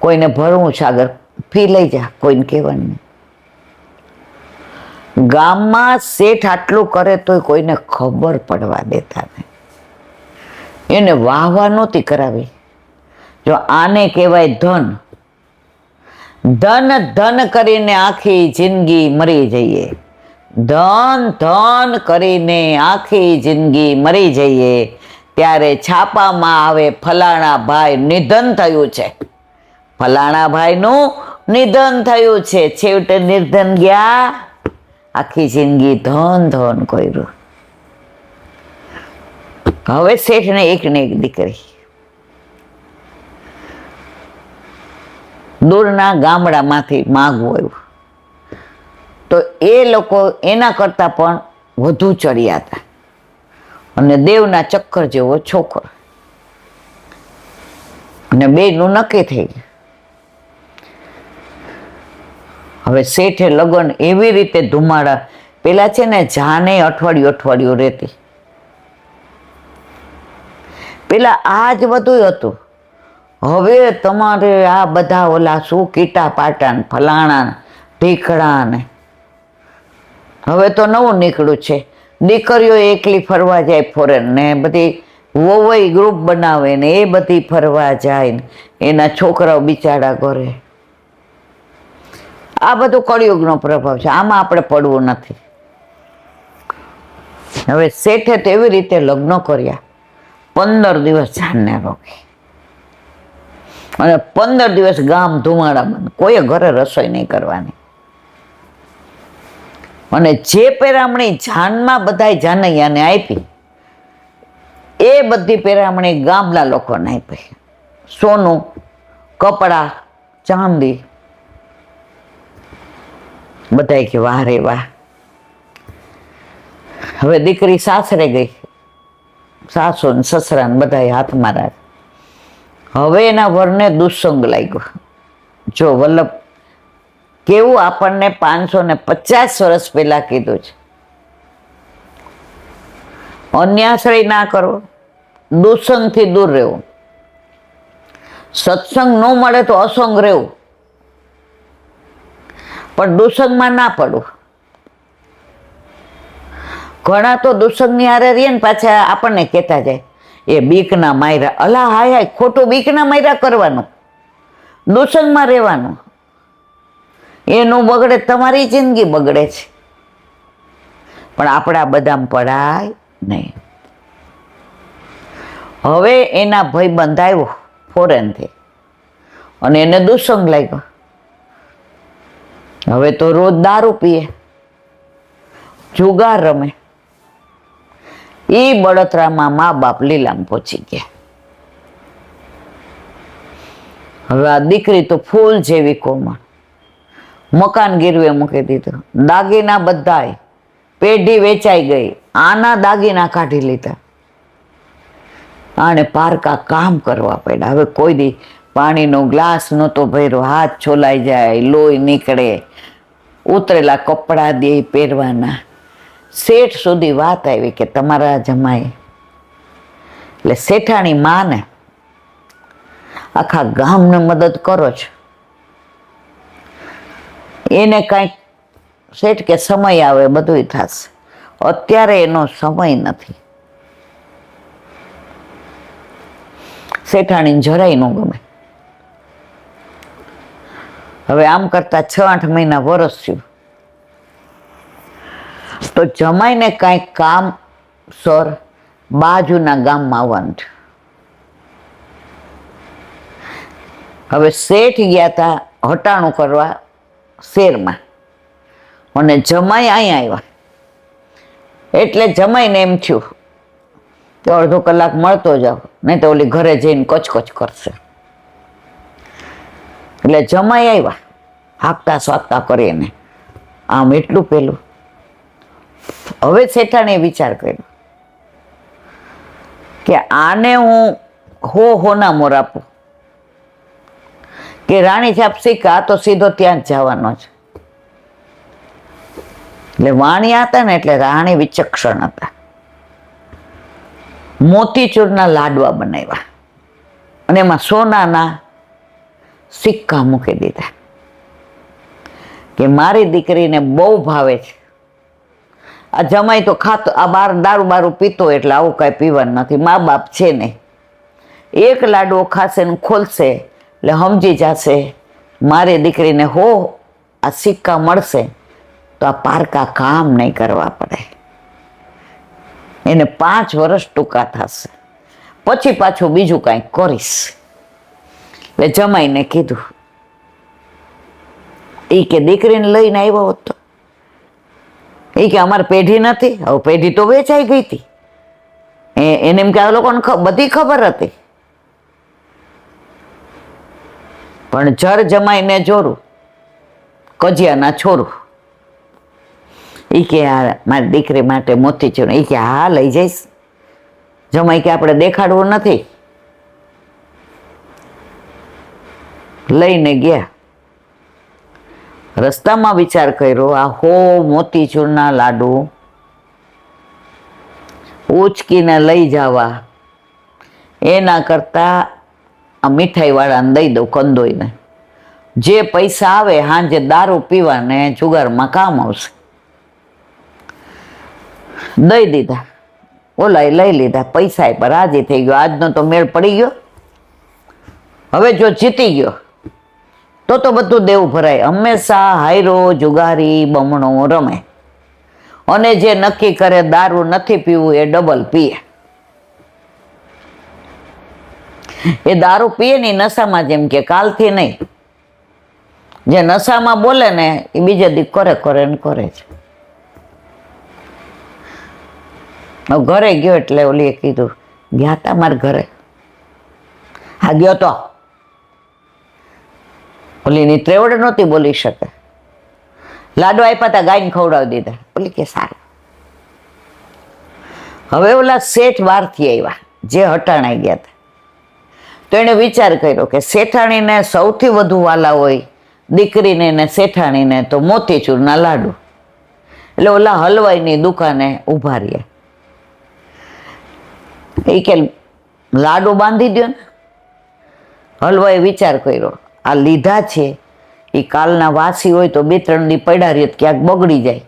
કોઈને ભરવું છે આગળ ફી લઈ જા, કોઈને કહેવાનું નહીં. ગામમાં શેઠ આટલું કરે તોય કોઈને ખબર પડવા દેતા નહીં. એને વાહવા નહોતી કરાવી. જો આને કહેવાય ધન. ધન ધન કરીને આખી જિંદગી મરી જઈએ, ધન ધન કરીને આખી જિંદગી મરી જઈએ, ત્યારે છાપામાં આવે ફલાણા ભાઈ નિધન થયું છે, ફલાણા ભાઈનું નિધન થયું છે. છેવટે નિધન ગયા, આખી જિંદગી ધન ધન કર્યું. હવે શેઠને એક ને એક દીકરી, દૂરના ગામડામાંથી માગવું આવ્યું તો એ લોકો એના કરતા પણ વધુ ચડ્યા હતા, અને દેવના ચક્કર જેવો છોકરો, અને બેનું નક્કી થઈ ગયું. હવે શેઠે લગ્ન એવી રીતે ધુમાડા, પેલા છે ને જાને અઠવાડિયું રહેતી, પેલા આ જ બધું હતું. હવે તમારે આ બધા ઓલા શું કીટા પાટા ને ફલાણા ઢીકડા ને, હવે તો નવું નીકળ્યું છે, દીકરીઓ એકલી ફરવા જાય ફોરેન ને, બધી વોવઈ ગ્રુપ બનાવે ને એ બધી ફરવા જાય ને એના છોકરાઓ બિચારા ઘરે. આ બધું કળિયુગનો પ્રભાવ છે, આમાં આપણે પડવું નથી. હવે શેઠે તો એવી રીતે લગ્ન કર્યા, 15 દિવસ જાનને રોકી, અને 15 દિવસ ગામ ધુમાડા બંધ, કોઈએ ઘરે રસોઈ નહીં કરવાની. અને જે પેરામણી જાનમાં બધાય જાનૈયાને આપી, એ બધી પેરામણી ગામના લોકોને આપી. સોનું, કપડા, ચાંદી. બધાય કે વાહ રે વાહ. હવે દીકરી સાસરે ગઈ, સાસુ ને સસરા ને બધાય હાથમાં રાખ. હવે એના વરને દુસ્સંગ લાગ્યો. જો વલ્લભ કેવું આપણને 550 વર્ષ પહેલા કીધું છે, અન્યાશ્રય ના કરવો, દુસ્સંગથી દૂર રહેવું, સત્સંગ ન મળે તો અસંગ રહેવું, પણ દુસ્સંગમાં ના પડવું. ઘણા તો દુસ્સંગની હારે રહીએ ને પાછા આપણને કહેતા જાય, એ બીકના માયરા. અલા હાય હાય, ખોટું બીકના માયરા કરવાનું, દુસ્સંગમાં રહેવાનું. એનું બગડે, તમારી જિંદગી બગડે છે. પણ આપણા બધામાં પડાય નહીં. હવે એના ભાઈબંધ આવ્યો ફોરેનથી, અને એને દુસ્સંગ લાગ્યો. હવે તો રોજ દારૂ પીએ, જુગાર રમે. એ બળતરામાં મા બાપ લીલામ પહોંચી ગયા. હવે આ દીકરી તો ફૂલ જેવી કોમળ, મકાન ગીરવે મૂકી દીધું, દાગીના બધાય, પેઢી વેચાઈ ગઈ, આના દાગીના કાઢી લીધા. આને પારકા કામ કરવા પડ્યા. હવે કોઈ દી પાણીનો ગ્લાસ નહોતો ભર્યો, હાથ છોલાઈ જાય, લોહી નીકળે, ઉતરેલા કપડાં દે પહેરવાના. શેઠ સુધી વાત આવી કે તમારા જમાઈ, એટલે શેઠાણી માને આખા ગામને મદદ કરો છો, એને કાંઈક શેઠ કે સમય આવે બધું થશે, અત્યારે એનો સમય નથી. શેઠાણીને જરાય ન ગમે. હવે આમ કરતા 6-8 મહિના વરસ થયું તો જમાઈને કાંઈક કામ સર બાજુના ગામમાં આવવાનું છે. હવે શેઠ ગયા હતા હટાણું કરવા શેરમાં, અને જમાઈ અહીંયા આવ્યા. એટલે જમાઈને એમ થયું કે અડધો કલાક મળતો જાવ, નહીં તો ઓલી ઘરે જઈને કચકચ કરશે. એટલે જમાઈ આવ્યા, હાંકતા સ્વાગતા કરીને આમ એટલું પેલું. હવે શેઠાણીએ વિચાર કર્યો કે આને હું હોના મોર આપું કે રાણી છાપ શીખ, આ તો સીધો ત્યાં જ જવાનો છે. એટલે વાણિયા હતા ને એટલે રાણી વિચક્ષણ હતા. મોતીચૂરના લાડવા બનાવ્યા અને એમાં સોનાના સિક્કા મૂકી દીધા કે મારી દીકરીને બહુ ભાવે છે. આ જમાઈ તો ખાતો, આ બાર દારૂ બારૂ પીતો એટલે આવું કાંઈ પીવાનું નથી, મા બાપ છે નહીં. એક લાડવો ખાશે ને ખોલશે એટલે સમજી જશે મારી દીકરીને આ સિક્કા મળશે તો આ પારકા કામ નહીં કરવા પડે. એને 5 વર્ષ ટૂંકા થશે, પછી પાછું બીજું કાંઈક કરીશ. એટલે જમાઈને કીધું, એ કે દીકરીને લઈને આવ્યો હોત તો, એ કે અમારે પેઢી નથી, હવે પેઢી તો વેચાઈ ગઈ હતી. એને એમ કે આ લોકોને બધી ખબર હતી. પણ જર જમાઈને જોરું કજિયાના છોરું. એ કે આ મારી દીકરી માટે મોતીચૂર, એ કે હા લઈ જઈશ. જમાઈ કે આપણે દેખાડવું નથી. લઈને ગયા. રસ્તામાં વિચાર કર્યો, આ મોતીચૂરના લાડુ ઉચકીને લઈ જવા એના કરતાં આ મીઠાઈવાળાને દઈ દઉં કંદોઈને. જે પૈસા આવે સાંજે દારૂ પીવાને જુગારમાં કામ આવશે. દઈ દીધા. ઓલાએ લઈ લીધા, પૈસા પર રાજી થઈ ગયો. આજનો તો મેળ પડી ગયો. હવે જો જીતી ગયો તો બધું દેવું ભરાય. હંમેશા હાયરો જુગારી બમણો રમે અને જે નક્કી કરે દારૂ નથી પીવું એ ડબલ પીએ. એ દારૂ પીએ ની નશામાં, જેમ કે કાલથી નહીં. જે નશામાં બોલે ને એ બીજે દી કરે ને કરે છે. ઘરે ગયો એટલે ઓલીએ કીધું, ગયા તા મારા ઘરે? હા ગયો તો. ઓલીની ત્રેવડ નહોતી બોલી શકે. લાડુ આપ્યા હતા, ગાયને ખવડાવી દીધા. ઓલી કે સારું. હવે ઓલા શેઠ બહારથી આવ્યા જે હટાણાઈ ગયા હતા. તો એણે વિચાર કર્યો કે શેઠાણીને સૌથી વધુ વાલા હોય દીકરીને ને શેઠાણીને તો મોતીચૂરના લાડુ. એટલે ઓલા હલવાઈની દુકાને ઊભા રહ્યા. એ કે લાડુ બાંધી દો ને. હલવાએ વિચાર કર્યો, આ લીધા છે એ કાલના વાસી હોય તો 2-3 દી પડ્યા રહે ક્યાંક બગડી જાય.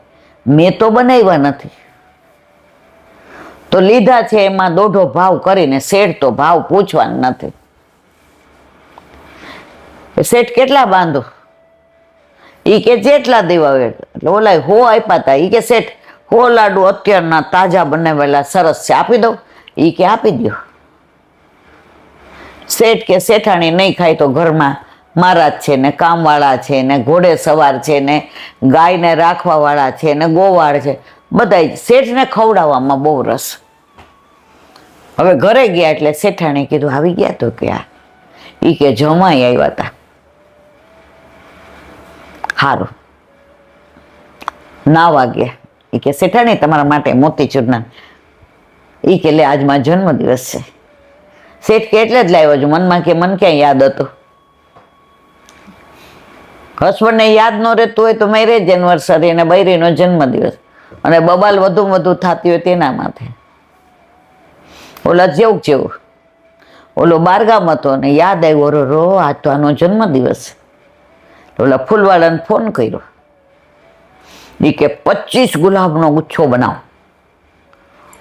મેં તો બનાવ્યા નથી, તો લીધા છે એમાં દોઢો ભાવ કરીને. શેઠ તો ભાવ પૂછવાનું નથી. શેઠ કેટલા બાંધો? એ કે જેટલા દેવા હોય. એટલે ઓલા આપ્યા હતા. એ કે શેઠ લાડુ અત્યારના તાજા બનાવેલા સરસ છે, આપી દઉં? એ કે આપી દો. શેઠ કે શેઠાણી નહીં ખાય તો ઘરમાં મહારાજ છે ને કામવાળા છે ને ઘોડે સવાર છે ને ગાયને રાખવા વાળા છે ને ગોવાળ છે, બધા શેઠને ખવડાવવામાં બહુ રસ. હવે ઘરે ગયા એટલે શેઠાણી કીધું આવી ગયા તો કે આ. એ કે જમાઈ આવ્યા હતા. સારું. નાવા ગયા. એ કે શેઠાણી તમારા માટે મોતીચૂરના. એ કે લે આજ મારો જન્મદિવસ છે. શેઠ કે એટલે જ લાવ્યો છું. મનમાં કે મન ક્યાં યાદ હતું? હસબન્ડને યાદ ન રહેતું હોય તો મેરેજ એનિવર્સરી અને બૈરીનો જન્મદિવસ અને બબાલ વધુ થતી હોય તેના માથે. ઓલા જેવું ઓલો બારગામ હતો ને યાદ આવ્યો, રો આજ તો આનો જન્મદિવસ. ઓલા ફૂલવાળાને ફોન કર્યો. એ કે 25 ગુલાબનો ગુચ્છો બનાવો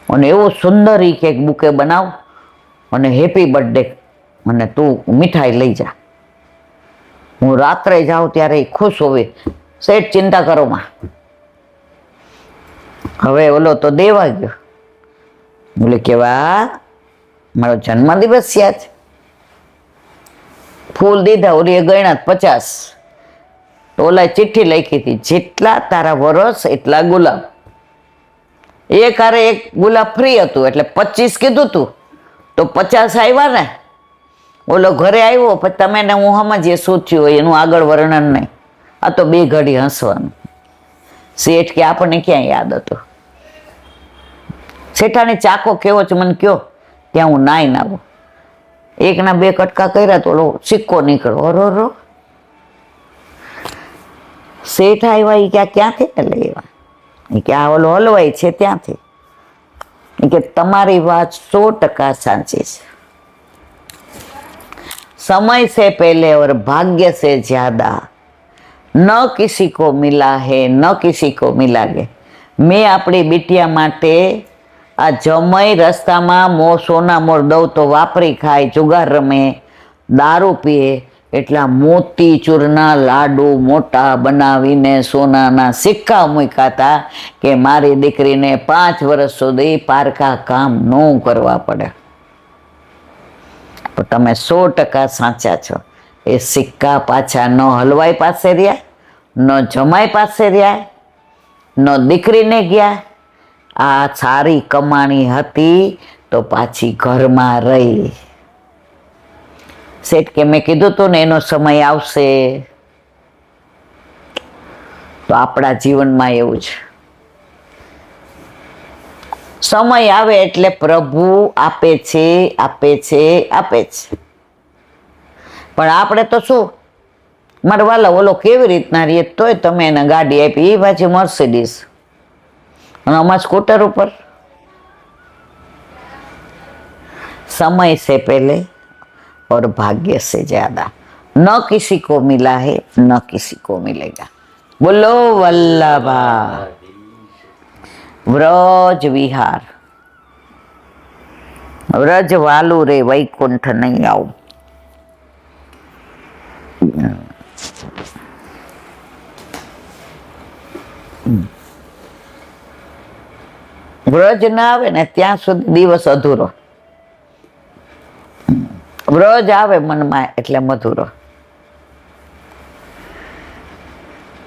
અને એવો સુંદર એ કેક બુકે બનાવ અને હેપી બર્થડે અને તું મીઠાઈ લઈ જા. હું રાત્રે જાઉં ત્યારે એ ખુશ હોવે. શેઠ ચિંતા કરો માં. હવે ઓલો તો દેવા ગયો. બોલે કેવા મારો જન્મદિવસ યાદ. ફૂલ દીધા. ઓલી એ ગણ્યા 50. તો ઓલા ચિઠ્ઠી લખી હતી, જેટલા તારા વરસ એટલા ગુલાબ. એક હારે એક ગુલાબ ફ્રી હતું એટલે 25 કીધું તું તો 50 આવ્યા ને. ઓલો ઘરે આવ્યો પછી તમે ને હું સમજીએ શું થયું હોય એનું આગળ વર્ણન નહીં. આ તો 2 ઘડી હસવાનું. શેઠ કે આપણને ક્યાં યાદ હતું? શેઠાણી ચાકો કેવો છે મને કયો, ત્યાં હું નાઈને આવું. 1ના 2 કટકા કર્યા તો ઓલો સિક્કો નીકળો. રો શેઠ આવ્યા. એ ક્યાંથી લેવા? એ કે આ ઓલો હલવાઈ છે ત્યાંથી. कि तुम्हारी बात 100% साची है। समय से पहले और भाग्य से ज्यादा न किसी को मिला है, न किसी को मिलागे। मैं अपनी बिटिया माटे आ जमई रस्ता में सोना मोर दઉં तो वापरी खाए, जुगार रमे, दारू पीए, एटला मोती चूરના લાડુ મોટા બનાવીને સોનાના સિક્કા મૂક્યા હતા કે મારી દીકરીને 5 વર્ષ સુધી પારકા કામ ન કરવા પડે. પણ તમે 100% સાચા છો. એ સિક્કા પાછા ન હલવાઈ પાસે રહ્યા, ન જમાઈ પાસે રહ્યા, ન દીકરીને ગયા. આ સારી કમાણી હતી તો પાછી ઘરમાં રહી. શેઠ કે મેં કીધું તું ને એનો સમય આવશે. તો આપણા જીવનમાં એવું છે, સમય આવે એટલે પ્રભુ આપે છે, આપે છે, આપે છે. પણ આપણે તો શું, મારા વાલા ઓલો કેવી રીતના રહીએ તોય તમે એને ગાડી આપી, એ પાછી મર્સિડીઝ અને અમારા સ્કૂટર ઉપર. समय से पहले और भाग्य से ज्यादा न किसी को मिला है, न किसी को मिलेगा. बोलो वल्लभा व्रज विहार. व्रज वालू रे वैकुंठ नहीं आऊ. વ્રજ ના આવે ને ત્યાં સુધી દિવસ અધૂરો. વ્રજ આવે મનમાં એટલે મધુરો.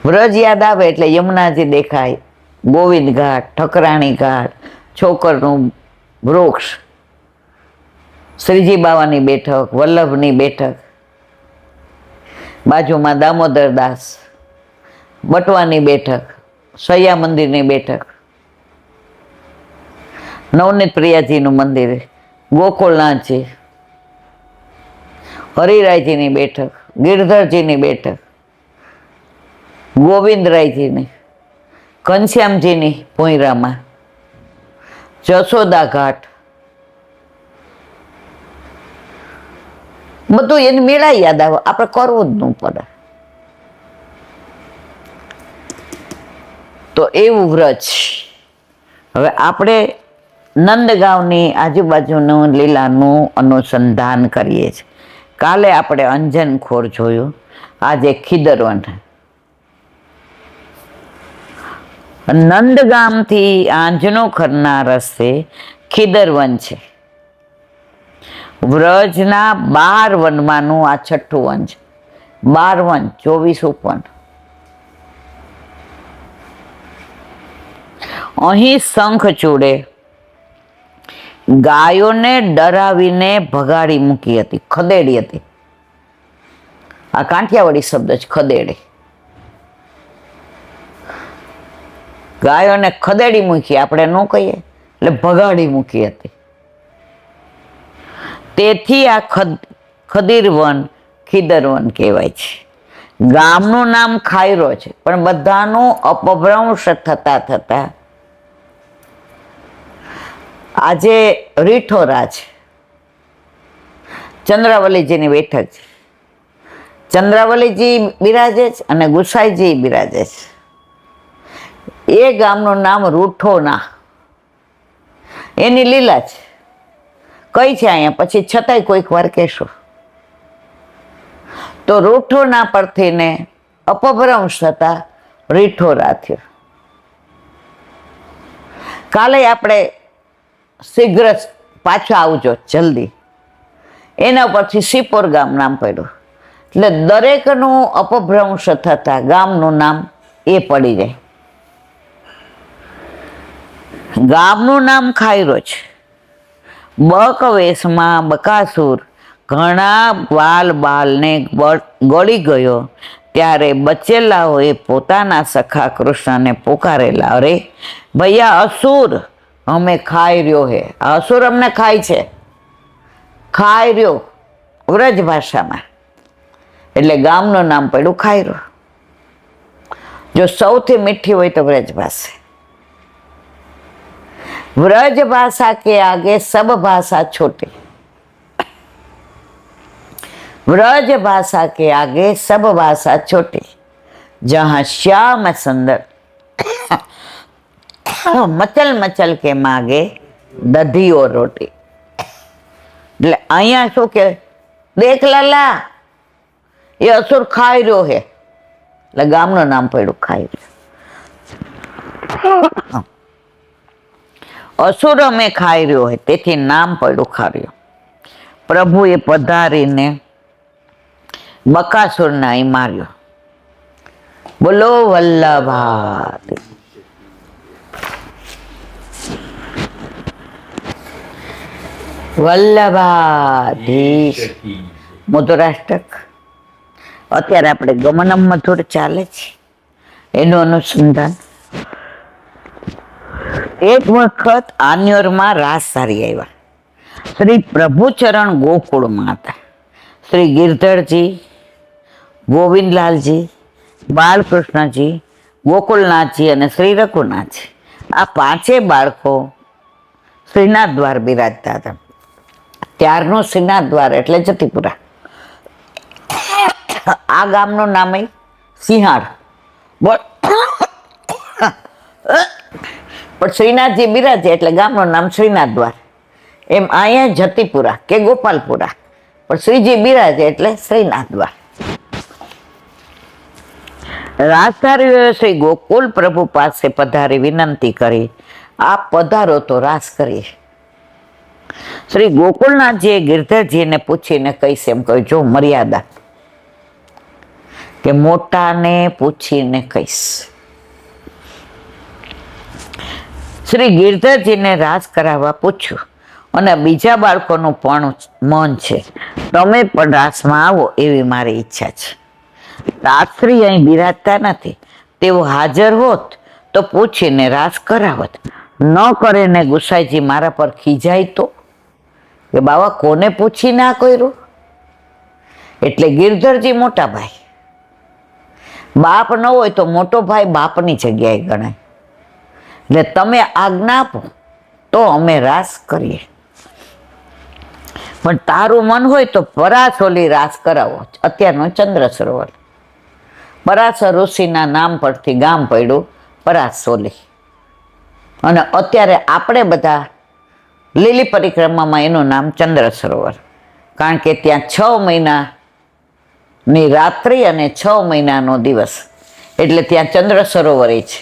વ્રજ યાદ આવે એટલે યમુનાજી દેખાય, ગોવિંદ ઘાટ, ઠકરાણી ઘાટ, છોકરનું વૃક્ષ, શ્રીજી બાવાની બેઠક, વલ્લભની બેઠક, બાજુમાં દામોદર દાસ, બટવાની બેઠક, સૈયા મંદિરની બેઠક, નવનીત પ્રિયાજીનું મંદિર, ગોકુળનાથજી, હરિરાયજીની બેઠક, ગિરધરજીની બેઠક, ગોવિંદરાયજીની, ઘનશ્યામજીની ભોંયરામાં, જશોદા ઘાટ, બધું એને મેળા યાદ આવે. આપણે કરવું જ ન પડે. તો એવું વ્રજ. હવે આપણે નંદગાંવની આજુબાજુનું લીલાનું અનુસંધાન કરીએ છીએ. કાલે આપણે અંજનખોર જોયું, આજે ખીદરવન. નંદગામથી આંજનોખરના રસ્તે ખીદરવન છે. વ્રજના 12 વનમાંનું આ 6ઠું વન છે. 12 વન, 24 ઉપવન. અહીં શંખ ચૂડે ગાયોને ડરાવીને ભગાડી મૂકી હતી, ખદેડી હતી. આ કાંઠિયાવાડી શબ્દ છે, ખદેડી. ગાયોને ખદેડી મૂકી, આપણે ન કહીએ, એટલે ભગાડી મૂકી હતી. તેથી આ ખદીરવન ખીદરવન કહેવાય છે. ગામનું નામ ખાયરો છે, પણ બધાનું અપભ્રંશ થતા થતા આજે રીઠોરા છે. ચંદ્રાવલીજીની બેઠક છે. ચંદ્રાવલીજી બિરાજે છે અને ગુસાઈજી બિરાજે છે. એ ગામનું નામ રૂઠોના. એની લીલા છે. કઈ છે અહીંયા પછી છતાંય કોઈક વાર કહેશો. તો રૂઠોના પરથી ને અપભ્રંશ થતા રીઠોરા થયો. કાલે આપણે શીઘ્ર પાછા આવજો, જલ્દી. એના પરથી સિપોર ગામ નામ પડ્યું. એટલે દરેકનું અપભ્રંશ થતા ગામનું નામ એ પડી જાય. ગામનું નામ ખાયરો છે. બકવેશમાં બકાસુર ઘણા બાલને ગળી ગયો ત્યારે બચેલાઓએ પોતાના સખા કૃષ્ણને પુકારેલા, અરે ભૈયા અસુર અમે ખાઈ રહ્યો હે. અસુર અમને ખાય છે. ખાઈ રહ્યો વ્રજ ભાષામાં. એટલે ગામનું નામ પડ્યું ખાયરો. જો સૌથી મીઠી હોય તો વ્રજ ભાષા. व्रज भाषा के आगे सब भाषा छोटे, व्रज भाषा के आगे सब भाषा छोटे, जहां श्याम सुंदर मचल मचल के मागे दधी और रोटी. એટલે અહીંયા શું કે દેખ લાલા એ અસુર ખાઈ રહ્યો હે, એટલે ગામનું નામ પડ્યું ખાઈ રહ્યો. અસુર અમે ખાઈ રહ્યો હે તેથી નામ પડ્યું ખાર્યો. પ્રભુએ પધારીને બકાસુરને અહીં માર્યો. બોલો વલ્લભા. વલ્લભાધીશ. મધુરાષ્ટક અત્યારે આપણે ગમનમ મધુર ચાલે છે એનું અનુસંધાન. એક વખત આન્યોરમાં રાસ સારી આવ્યા. શ્રી પ્રભુચરણ ગોકુળમાં હતા. શ્રી ગિરધરજી, ગોવિંદલાલજી, બાલકૃષ્ણજી, ગોકુલનાથજી અને શ્રી રઘુનાથજી, આ પાંચે બાળકો શ્રીનાથ દ્વાર બિરાજતા હતા. ત્યારનું શ્રીનાથ દ્વાર એટલે જતીપુરા. આ ગામનું નામ સિંહાળ. પણ શ્રીનાથજી બિરાજે એટલે ગામનું નામ શ્રીનાથ દ્વાર. એમ અહીંયા જતીપુરા કે ગોપાલપુરા, પણ શ્રીજી બિરાજે એટલે શ્રીનાથ દ્વાર. રાસધારીઓએ શ્રી ગોકુલ પ્રભુ પાસે પધારી વિનંતી કરી, આપ પધારો તો રાસ કરીએ. શ્રી ગોકુલનાથજીએ ગિરધરજીને પૂછીને કહીશ એમ કહ્યું, જો મર્યાદા કે મોટાને પૂછીને કહીશ. શ્રી ગિરધરજીને રાસ કરાવવા પૂછ્યું અને બીજા બાળકોનું પણ મન છે, તમે પણ રાસમાં આવો એવી મારી ઈચ્છા છે. રાત્રિ અહીં બિરાજતા નથી, તેઓ હાજર હોત તો પૂછીને રાસ કરાવત. ન કરે ને ગુસાઈજી મારા પર ખીજાય તો કે બાવા કોને પૂછી ના કર્યું. એટલે ગિરધરજી મોટા ભાઈ, બાપ ન હોય તો મોટો ભાઈ બાપની જગ્યાએ ગણાય. એટલે તમે આજ્ઞા આપો તો અમે રાસ કરીએ, પણ તારું મન હોય તો પરાસોલી રાસ કરાવો. અત્યારનો ચંદ્ર સરોવર, પરાશર ઋષિના નામ પરથી ગામ પડ્યું પરાસોલી. અને અત્યારે આપણે બધા લીલી પરિક્રમામાં એનું નામ ચંદ્ર સરોવર, કારણ કે ત્યાં 6 મહિનાની રાત્રિ અને 6 મહિનાનો દિવસ, એટલે ત્યાં ચંદ્ર સરોવર છે.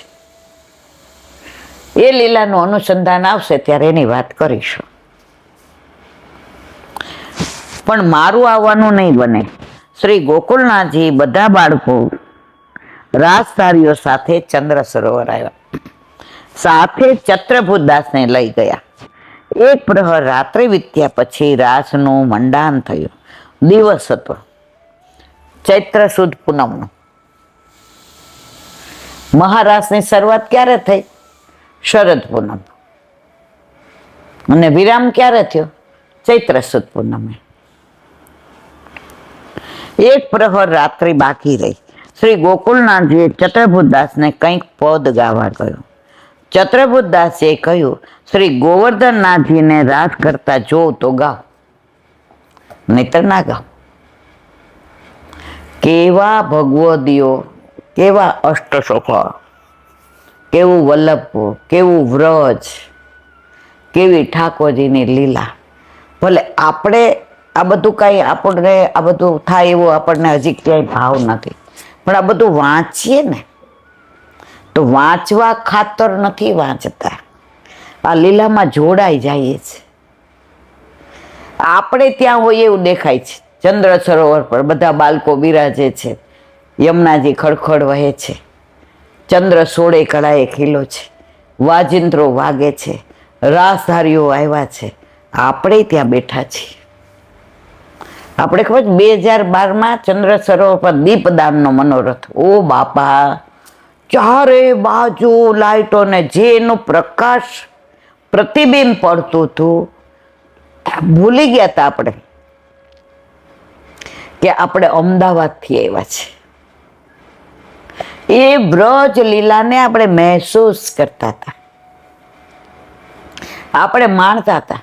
એ લીલાનું અનુસંધાન આવશે ત્યારે એની વાત કરીશું. પણ મારું આવવાનું નહીં બને. શ્રી ગોકુલનાથજી બધા બાળકો રાસધારીઓ સાથે ચંદ્ર સરોવર આવ્યા. સાથે ચત્રભૂતદાસને લઈ ગયા. એક પ્રહર રાત્રિ વીત્યા પછી રાસનું મંડાન થયું. દિવસ હતો ચૈત્ર સુદ પૂનમનો. મહારાસની શરૂઆત ક્યારે થઈ? શરદ પૂનમ. અને વિરામ ક્યારે થયો? ચૈત્ર સુદ પૂનમે. એક પ્રહર રાત્રિ બાકી રહી. શ્રી ગોકુલનાથજીએ ચત્રભૂતદાસને કંઈક પદ ગાવા કહ્યું. ચત્રભૂતદાસે કહ્યું, શ્રી ગોવર્ધનનાથજીને રાસ કરતા જોઉં તો ગાઓ, નહીતર ના ગાઓ. કેવા ભગવદીઓ, કેવા અષ્ટસખા, કેવું વલ્લભપુર, કેવું વ્રજ, કેવી ઠાકોરજીની લીલા. ભલે આપણે આ બધું કાંઈ આપણને આ બધું થાય એવું આપણને હજી ક્યાંય ભાવ નથી, પણ આ બધું વાંચીએ ને તો વાંચવા ખાતર નથી વાંચતા, આ લીલામાં જોડાઈ જઈએ છે. આપણે ત્યાં હોય એવું દેખાય છે. ચંદ્ર સરોવર પર બધા બાળકો બિરાજે છે, યમુનાજી ખડખડ વહે છે, ચંદ્ર સોળે કળાએ ખીલો છે, વાજિંત્રો વાગે છે, રાસધારીઓ આવ્યા છે, આપણે ત્યાં બેઠા છીએ. આપણે ખબર 2012માં ચંદ્ર સરોવર પર દીપદાનનો મનોરથ. ઓ બાપા, ચારે બાજુ લાઈટોને જે એનું પ્રકાશ પ્રતિબિંબ પડતું હતું, ભૂલી ગયા હતા આપણે કે આપણે અમદાવાદથી આવ્યા છે. એ બ્રજ લીલાને આપણે મહેસૂસ કરતા હતા. આપણે માણતા હતા.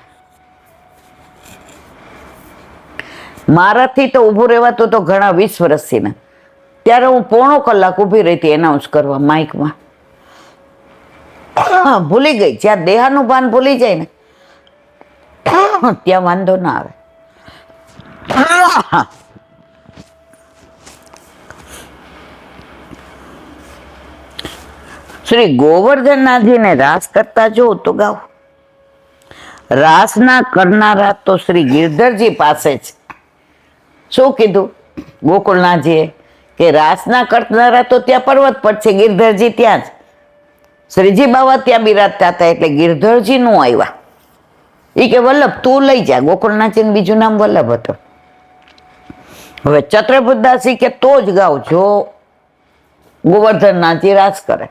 મારાથી તો ઊભું રહેવાતું તો ઘણા 20 વર્ષથી ને ત્યારે હું પોણો કલાક ઊભી રહી હતી એનાઉન્સ કરવા માઇકમાં. ભૂલી ગઈ. જ્યાં દેહાનું ભાન ભૂલી જાય ને ત્યાં વાંધો ના આવે. શ્રી ગોવર્ધનનાથજીને રાસ કરતા જો તો ગાવ. રાસના કરનારા તો શ્રી ગિરધરજી પાસે છે. શું કીધું ગોકુળનાથજીએ કે રાસના કરનારા તો ત્યાં પર્વત પર છે, ગિરધરજી ત્યાં જ. શ્રીજી બાવા ત્યાં બિરાજતા હતા એટલે ગિરધરજી નું આવ્યા. એ કે વલ્લભ તું લઈ જા. ગોકુળનાથજીનું બીજું નામ વલ્લભ હતું. હવે ચત્રપુરદાસી કે તો જ ગાવ જો ગોવર્ધનનાથજી રાસ કરે.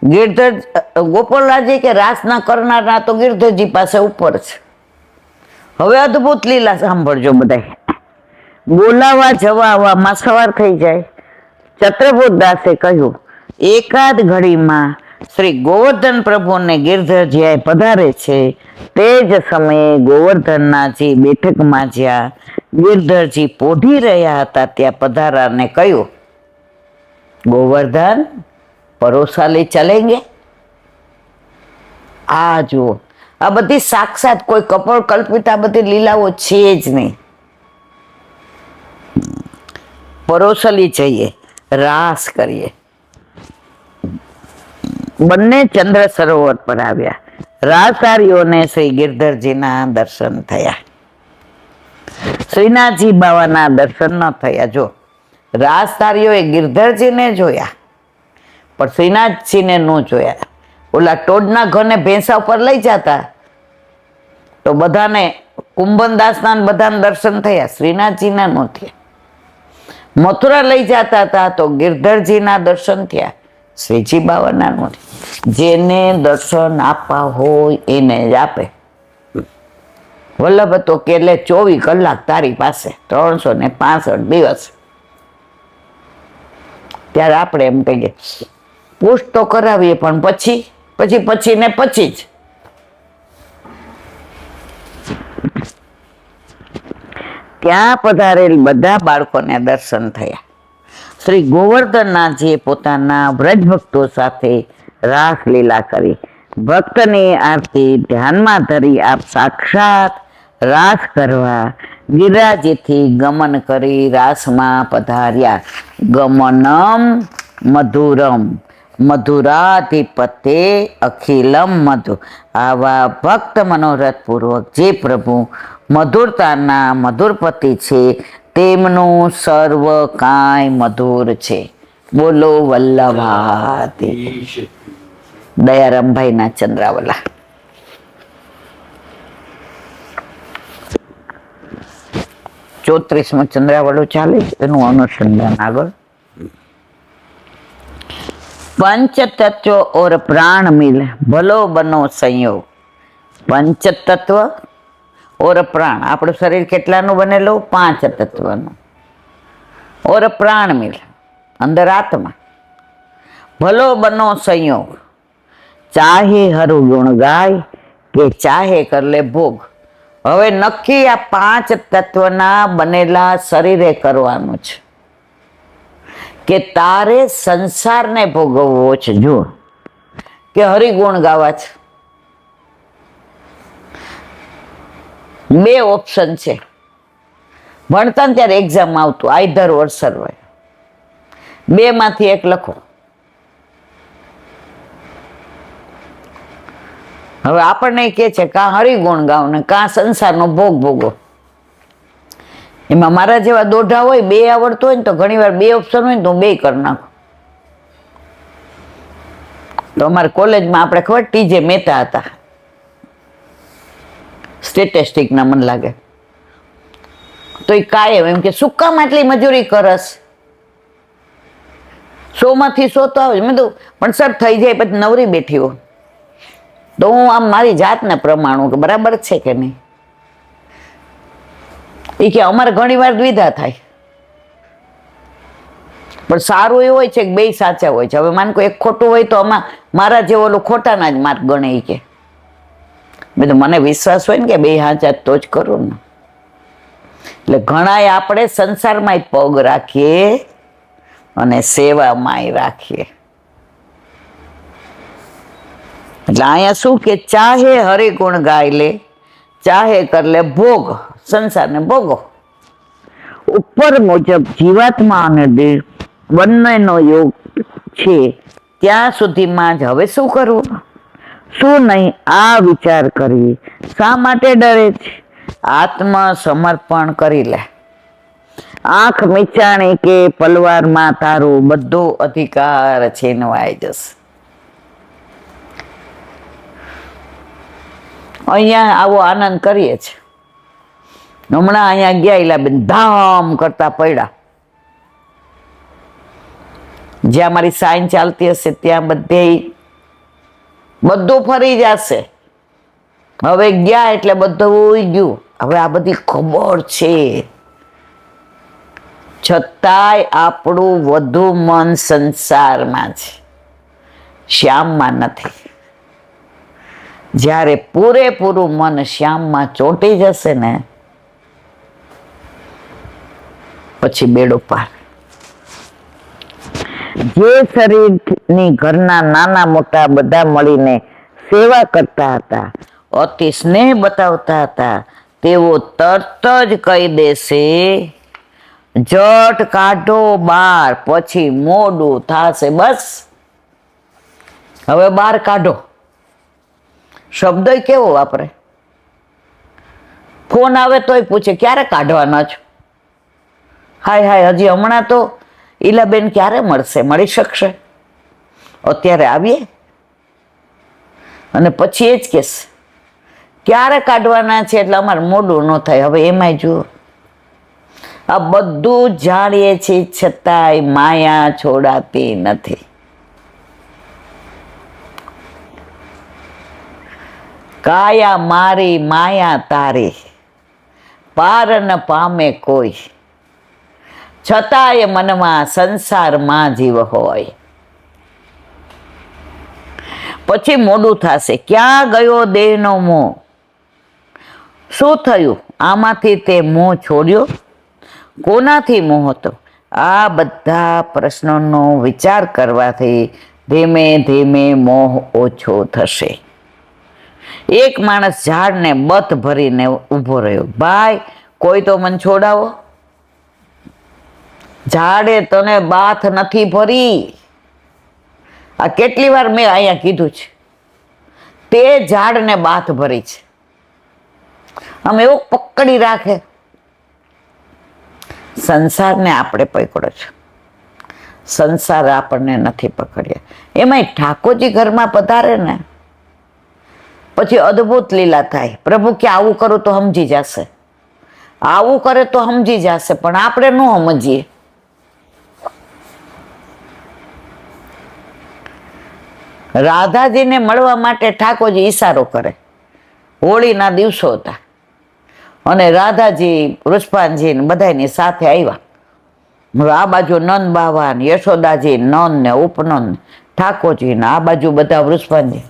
ગિરધર ગોપાલરાજી કે રાસ ના કરનારના તો ગિરધરજી પાસે ઉપર છે. હવે અદભુત લીલા સાંભળજો બધા. બોલાવા જવામાં સવાર થઈ જાય. ચત્રપુરદાસે કહ્યું એકાદ ઘડીમાં શ્રી ગોવર્ધન પ્રભુને ગિરધરજી પધારે છે. તે જ સમયે ગોવર્ધનનાથજી બેઠકમાં જ્યાં ગિરધરજી પોઢી રહ્યા હતા ત્યાં પધારાને કહ્યું ગોવર્ધન પરોસા લે ચલેંગે. આ જુઓ, આ બધી સાક્ષાત કોઈ કપોળ કલ્પિત આ બધી લીલાઓ છે જ નહીં. પરોસલી જઈએ, રાસ કરીએ. બંને ચંદ્ર સરોવર પર આવ્યા. રાસહારીઓને શ્રી ગિરધરજીના દર્શન થયા. શ્રીનાથજી બાવાના દર્શન ન થયા. જો રાસહારીઓએ ગિરધરજીને જોયા પણ શ્રીનાથજીને ન જોયા. ઓલા ટોડના ઘરને ભેંસા ઉપર લઈ જતા તો બધાને કુંભનદાસના બધાને દર્શન થયા, શ્રીનાથજીના ન થયા. મથુરા લઈ જતા હતા તો ગિરધરજીના દર્શન થયા, શ્રીજી બાવાના ન થયા. જેને દર્શન આપવા હોય એને જ આપે. વલ્લભ હતો કે એટલે 24 કલાક તારી પાસે, 365 દિવસ. ત્યારે આપણે એમ કહીએ પુષ્ટ તો કરાવીએ પણ પછી ને પછી જ. ત્યાં પધારેલ બધા બાળકોને દર્શન થયા. શ્રી ગોવર્ધનનાથજીએ પોતાના વ્રજ ભક્તો સાથે રાસલીલા કરી. ભક્તની આરતી ધ્યાનમાં ધરી આપ સાક્ષાત રાસ કરવા ગિરિરાજથી ગમન કરી રાસમાં પધાર્યા. ગમનમ મધુરમ મધુરાધિપતે અખિલમ મધુ. આવા ભક્ત મનોરથ પૂર્વક જે પ્રભુ મધુરતાના મધુરપતિ છે તેમનું સર્વ કાંઈ મધુર છે. બોલો વલ્લભાધીશ. દયારામભાઈના ચંદ્રાવલા. 34મો ચંદ્રાવલો ચાલે એનું અનુસંધાન આગળ. पंच तत्व और प्राण मिल भलो बनो संयोग. पंच तत्व और प्राण આપણું શરીર કેટલાનું બનેલું? 5 તત્વનું. और प्राण मिल અંદર આત્મા. ભલો બનો સંयोग. ચાહે હરુ ગુણ ગાય કે ચાહે કરલે ભોગ. હવે નક્કી આ 5 તત્વના બનેલા શરીરે કરવાનું છે કે તારે સંસારને ભોગવવો છે. જો કે હરિગુણ ગાવા છે. 2 ઓપ્શન છે. ભણતા ને ત્યારે એક્ઝામ આવતું આઈધર ઓર સર્વે. 2 માંથી એક લખો. હવે આપણને કે છે કાં હરિગુણ ગાવ ને કાં સંસારનો ભોગ ભોગો. એમાં મારા જેવા દોઢા હોય, 2 આવડતું હોય ને તો ઘણી વાર 2 ઓપ્શન હોય ને તો હું 2 કરી નાખું. તો અમારે કોલેજમાં આપણે ખબર ટીજે મહેતા હતા, સ્ટેટિસ્ટિકના મને લાગે. તો એ કાયમ એમ કે શું કામ આટલી મજૂરી કરસ? 100 માંથી 100 તો આવે. મેં તો પણ સર થઈ જાય પછી નવરી બેઠી હો. તો હું આમ મારી જાતને પ્રમાણું કે બરાબર છે કે નહીં. એ કે અમારે ઘણી વાર દ્વિધા થાય પણ સારું એવું હોય છે કે 2 સાચા હોય છે. હવે માન કોઈ એક ખોટું હોય તો આમાં મારા જેવો ઓલો ખોટાના જ માર્ક ગણે. કે મેં તો મને વિશ્વાસ હોય ને કે બે હાચા તો જ કરું ને. એટલે ઘણાય આપણે સંસારમાં પગ રાખીએ અને સેવામાં રાખીએ. એટલે અહીંયા શું કે ચાહે હરે ગુણ ગાય લે, ચાહે કર લે ભોગ, સંસારને ભોગો. ઉપર મુજબ જીવાત્મા અને દેહ બંનેનો યોગ છે ત્યાં સુધીમાં જ હવે શું કરવું, શું નહીં, આ વિચાર કરી શા માટે ડરે છે. આત્મસમર્પણ કરી લે. આંખ મીચાણી કે પલવારમાં તારો બધો અધિકાર છીનવાઈ જશે. અહીંયા આવો આનંદ કરીએ છીએ. હમણાં અહીંયા ગયા ઇલાબેન ધામ કરતા પડ્યા. જ્યાં મારી સાઈન ચાલતી હશે ત્યાં બધું ફરી જશે. હવે ગયા એટલે બધું ગયું. હવે આ બધી ખબર છે, છતાંય આપણું વધુ મન સંસારમાં છે, શ્યામમાં નથી. જ્યારે પૂરેપૂરું મન શ્યામમાં ચોંટી જશે ને પછી બેડો પાર. જે શરીરની ઘરના નાના મોટા બધા મળીને સેવા કરતા હતા, અતિ સ્નેહ બતાવતા હતા, તેઓ તરત જ કહી દેશે જટ કાઢો બહાર, પછી મોડું થશે. બસ હવે બહાર કાઢો. શબ્દ કેવો વાપરે. ફોન આવે તોય પૂછે ક્યારે કાઢવાના છો. હાય હાય, હજી હમણાં તો ઈલાબેન ક્યારે મળશે, મળી શકશે, અત્યારે આવીએ. અને પછી એ જ કહેશે ક્યારે કાઢવાના છે, એટલે અમારે મોડું ન થાય. હવે એમાંય જુઓ, આ બધું જાણીએ છીએ છતાંય માયા છોડાતી નથી. કાયા મારી માયા તારી, પાર ન પામે કોઈ, છતાંય મનમાં સંસારમાં જીવ હોય. પછી મોડું થશે. ક્યાં ગયો દેહનો મોહ, શું થયું આમાંથી તે મોહ છોડ્યો, કોનાથી મોહ હતો. આ બધા પ્રશ્નોનો વિચાર કરવાથી ધીમે ધીમે મોહ ઓછો થશે. એક માણસ ઝાડને બથ ભરીને ઊભો રહ્યો. ભાઈ કોઈ તો મને છોડાવો. ઝાડે તને બાથ નથી ભરી. આ કેટલી વાર મેં અહીંયા કીધું છે. તે ઝાડને બાથ ભરી છે. આમ એવું પકડી રાખે. સંસારને આપણે પકડો છો, સંસાર આપણને નથી પકડ્યા. એમાંય ઠાકોરજી ઘરમાં પધારે ને પછી અદ્ભુત લીલા થાય. પ્રભુ કે આવું કરું તો સમજી જશે, આવું કરે તો સમજી જશે, પણ આપણે ન સમજીએ. રાધાજીને મળવા માટે ઠાકોરજી ઈશારો કરે. હોળીના દિવસો હતા અને રાધાજી વૃષભાનજી બધાની સાથે આવ્યા. હવે આ બાજુ નંદ બાવા ને યશોદાજી, નંદ ને ઉપનંદ, ઠાકોરજી ને આ બાજુ બધા વૃષભાનજી.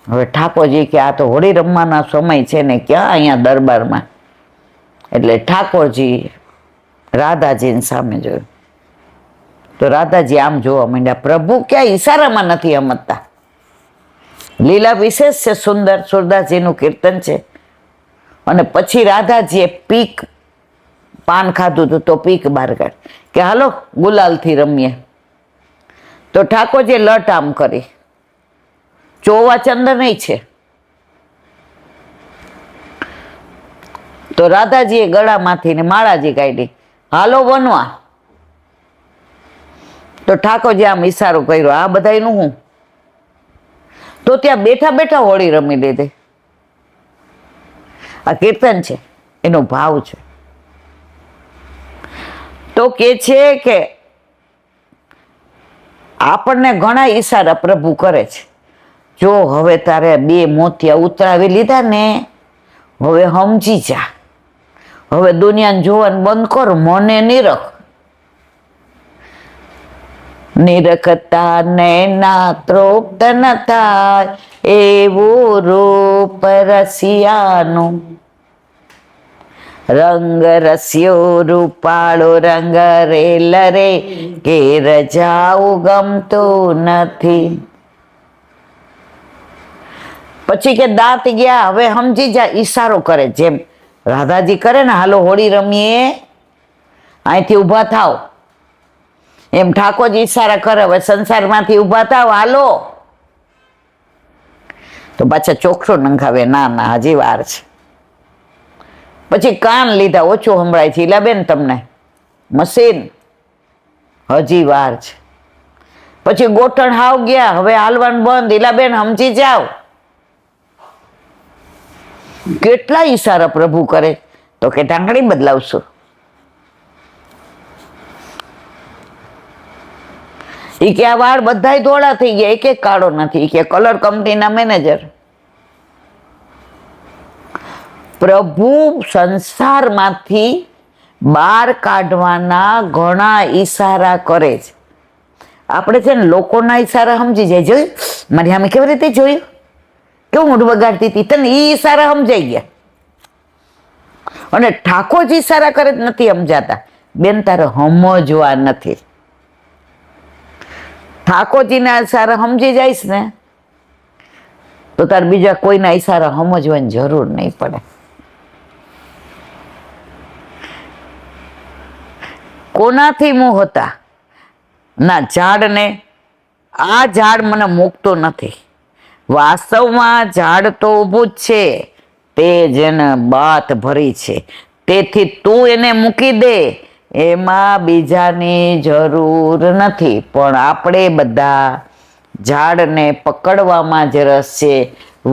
હવે ઠાકોરજી કે આ તો હોળી રમવાના સમય છે ને, ક્યાં અહીંયા દરબારમાં. એટલે ઠાકોરજી રાધાજીની સામે જોયું તો રાધાજી આમ જોવા માંડ્યા. પ્રભુ ક્યાં ઈશારામાં નથી સમજતા. લીલા વિશેષ છે, સુંદર સુરદાસજીનું કીર્તન છે. અને પછી રાધાજીએ પીક પાન ખાધું હતું તો પીક બહાર કાઢ કે હાલો ગુલાલથી રમીએ. તો ઠાકોરજીએ લટ આમ કરી, ચોવા ચંદ્ર નહીં છે. તો રાધાજીએ ગળામાંથી ને માળાજી કાઢી, હાલો બનવા. તો ઠાકોરજી આમ ઈશારો કર્યો, આ બધાયનું હું. તો ત્યાં બેઠા બેઠા હોળી રમી લીધી. આ કીર્તન છે, એનો ભાવ છે. તો કે છે કે આપણને ઘણા ઈશારા પ્રભુ કરે છે. જો હવે તારે 2 મોતિયા ઉતરાવી લીધા ને, હવે સમજી જા, હવે દુનિયાને જોવાનું બંધ કર, મને નિરખ. નિરખતા નૈના તૃપ્ત ન થાય, એવું રૂપ રસિયાનું, રંગ રસ્યો રૂપાળો રંગ રેલ રે, કે રજાવું ગમતું નથી. પછી કે દાંત ગયા, હવે સમજી જા, ઈશારો કરે, જેમ રાધાજી કરે ને, હાલો હોળી રમીએ, અહીંથી ઊભા થાવ, એમ ઠાકોરજી ઈશારા કરે, હવે સંસારમાંથી ઊભા થાવ, હાલો. તો પાછા ચોખરો નંખાવે, ના ના હજી વાર છે. પછી કાન લીધા, ઓછું સંભળાય છે, ઈલાબેન તમને મશીન, હજી વાર છે. પછી ગોઠણ હાવ ગયા, હવે હાલવાનું બંધ, ઈલાબેન સમજી જાવ. કેટલા ઈશારા પ્રભુ કરે, તો કે ટાંગણી બદલાવશું. એ કે આ વાળ બધાય ધોળા થઈ ગયા, એક એક કાળો નથી. એ કે કલર કંપનીના મેનેજર. પ્રભુ સંસારમાંથી બહાર કાઢવાના ઘણા ઈશારા કરે છે. આપણે છે ને લોકોના ઈશારા સમજી જાય, જોયું મારી સામે કેવી રીતે જોયું, કેવું મોઢું બગાડતી હતી, તને એ ઈશારા સમજાઈ ગયા. અને ઠાકોરજી ઈશારા કરે નથી સમજાતા, બેન તારે સમજવા નથી. ઠાકોરજીના ઈશારા સમજી જઈશ ને તો તાર બીજા કોઈના ઈશારા સમજવાની જરૂર નહીં પડે. કોનાથી મોહ હતા? ના ઝાડને. આ ઝાડ મને મૂકતો નથી. વાસ્તવમાં ઝાડ તો ઊભું જ છે, તે જેને બાત ભરી છે, તેથી તું એને મૂકી દે, એમાં બીજાની જરૂર નથી. પણ આપણે બધા ઝાડને પકડવામાં જ રસ છે.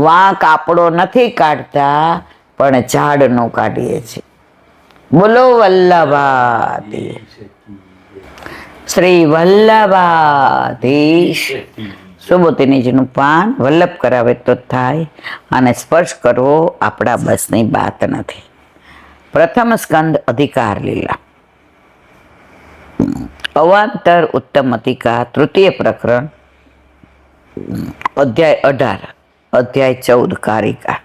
વાંક આપણો નથી કાઢતા, પણ ઝાડનો કાઢીએ છીએ. બોલો વલ્લભાધીશ, શ્રી વલ્લભાધીશ. સુબોધીનીજીનું પાન વલ્લભ કરાવે તો થાય, અને સ્પર્શ કરવો આપણા બસની વાત નથી. પ્રથમ સ્કંદ અધિકાર લીલા, અવાંતર ઉત્તમ અધિકાર, તૃતીય પ્રકરણ, અધ્યાય 18, અધ્યાય 14 કારિકા.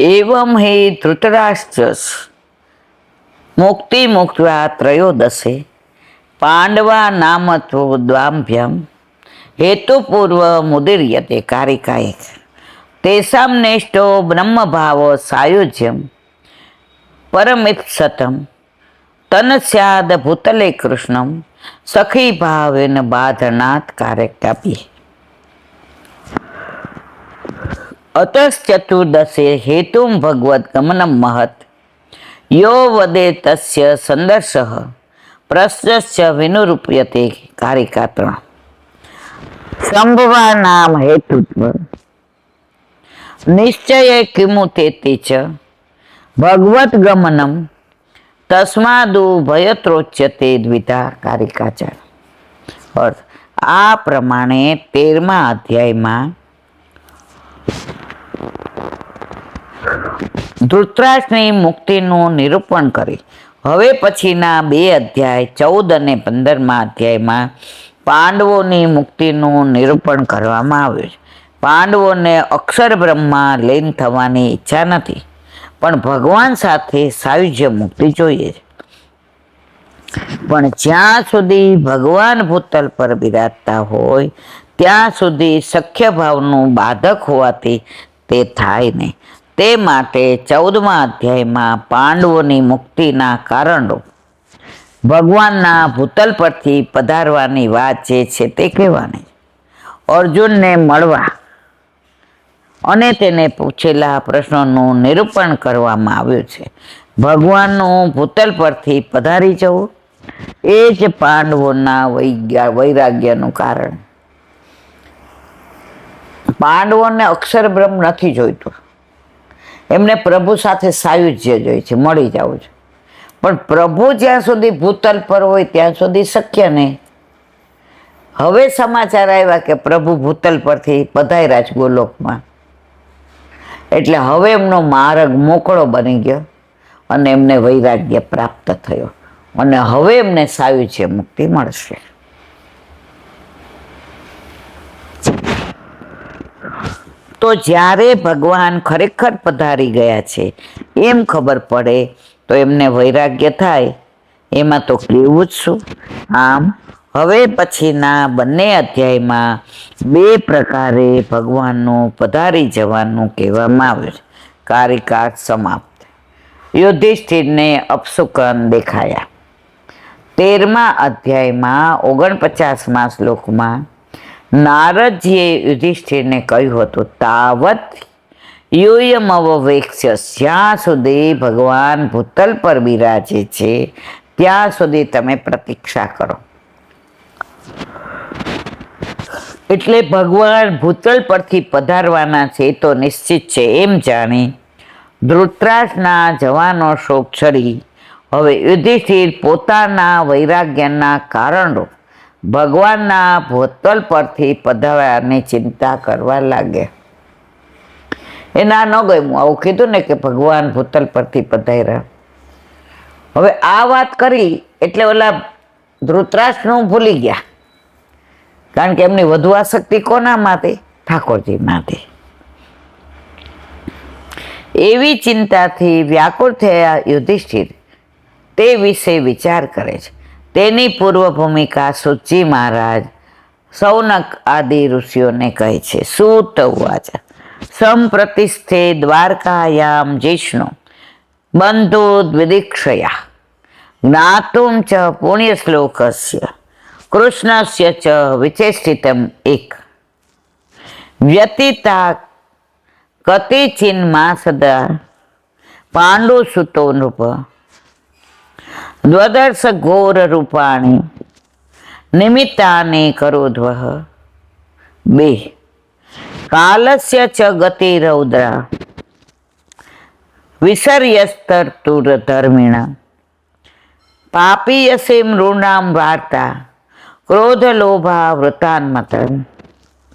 એવં હિ ધૃતરાષ્ટ્રસ મુક્તિ મુક્ત્વા ત્રયોદશે પાંડવા નામતો દ્વાભ્યમ હેતુપૂર્વ મુદીર્યતે. કારિકા 1. તેષાં નેષ્ટો બ્રહ્મભાવ સાયુજ્યમ પરમિપ્સતમ તન સ્યાદ ભૂતલે કૃષ્ણમ સખી ભાવેન બાધનાથ. કારિકાપી. અતશ્ચતુર્દશે હેતુમ ભગવદ ગમનમ મહત યો વદે તસ્ય સંદર્શઃ પ્રશ્નશ્ચ વિનુરૂપ્યતે. કારિકા 3. સંભવા નામ હેતુત્વ નિશ્ચય કિમુ તેતિ ચ ભગવત ગમનમ તસ્માદુ ભયત્રોચ્યતે દ્વિધા. કારિકા 4. અર્થ આ પ્રમાણે 13મા અધ્યાયમાં ધૃતરાષ્ટ્રની મુક્તિનું નિરૂપણ કરી. હવે પછીના 2 અધ્યાય 14 અને 15મા અધ્યાયમાં પાંડવોની મુક્તિનું નિરૂપણ કરવામાં આવ્યું છે. પાંડવોને અક્ષર બ્રહ્મમાં લીન થવાની ઈચ્છા નથી, પણ ભગવાન સાથે સાયુજ્ય મુક્તિ જોઈએ છે. પણ જ્યાં સુધી ભગવાન ભૂતલ પર બિરાજતા હોય ત્યાં સુધી સખ્ય ભાવનું બાધક હોવાથી તે થાય નહીં. તે માટે 14મા અધ્યાયમાં પાંડવોની મુક્તિના કારણો, ભગવાનના ભૂતલ પરથી પધારવાની વાત જે છે તે કહેવાની. અર્જુનને મળવા અને તેને પૂછેલા પ્રશ્નોનું નિરૂપણ કરવામાં આવ્યું છે. ભગવાનનું ભૂતલ પરથી પધારી જવું એ જ પાંડવોના વૈરાગ્યનું કારણ. પાંડવોને અક્ષર બ્રહ્મ નથી જોઈતું, એમને પ્રભુ સાથે સાયુજ્ય જોઈએ છે, મળી જવું છે. પણ પ્રભુ જ્યાં સુધી ભૂતલ પર હોય ત્યાં સુધી શક્ય નહીં. હવે સમાચાર આવ્યા કે પ્રભુ ભૂતલ પરથી પધાર્યા છે ગોલોકમાં, એટલે હવે એમનો માર્ગ મોકળો બની ગયો અને એમને વૈરાગ્ય પ્રાપ્ત થયો, અને હવે એમને સાયુજ્ય મુક્તિ મળશે. તો જ્યારે ભગવાન ખરેખર પધારી ગયા છે એમ ખબર પડે તો એમને વૈરાગ્ય થાય. એમાં તો કેવું જ શું. આમ હવે પછીના બંને અધ્યાયમાં બે પ્રકારે ભગવાનનું પધારી જવાનું કહેવામાં આવ્યું છે. કારિકા સમાપ્ત. યુધિષ્ઠિરને અપશુકન દેખાયા. 13મા અધ્યાયમાં 49મા શ્લોકમાં નારદજીએ યુધિષ્ઠિરને કહ્યું હતું, તાવત યુયમવવેક્ષ્ય, જ્યાં સુધી ભગવાન ભૂતલ પર બિરાજે છે ત્યાં સુધી તમે પ્રતીક્ષા કરો. એટલે ભગવાન ભૂતલ પરથી પધારવાના છે એ તો નિશ્ચિત છે એમ જાણી ધૃતરાષ્ટ્રના જવાનો શોક છરી હવે યુધિષ્ઠિર પોતાના વૈરાગ્યના કારણરૂપ ભગવાનના ભૂતલ પરથી પધારવાની ચિંતા કરવા લાગ્યા. એના ન ગમ્યું, આવું કીધું ને કે ભગવાન ભૂતલ પરથી પધાર્યા. હવે આ વાત કરી એટલે ઓલા ધૃતરાષ્ટ્રનું ભૂલી ગયા, કારણ કે એમની વધુ આસક્તિ કોના માટે? ઠાકોરજી માટે. એવી ચિંતાથી વ્યાકુળ થયા યુધિષ્ઠિર તે વિશે વિચાર કરે છે. તેની પૂર્વ ભૂમિકા સૂતજી મહારાજ સૌનક આદિ ઋષિઓને કહે છે. સૂત ઉવાચ સંપ્રતિષ્ઠે દ્વારકાયામ જિષ્ણુ બંધુ દ્વિદીક્ષયા જ્ઞાતુમ ચ પુણ્યશ્લોકસ્ય કૃષ્ણસ્ય ચ વિચેષ્ટિતમ એક વ્યતીતા કતિચિન્માસદા પાંડુસુતો નૃપ દ્વદર્શ ઘોર રૂપાણી નિમિત્તાની કરોધ્વઃ બે કાલસ્ય ચ ગતિ રૌદ્રા વિસર્યસ્તર્તુર ધર્મિણા પાપીયસે મૃણામ વાર્તા ક્રોધ લોભા વૃતાન્મત.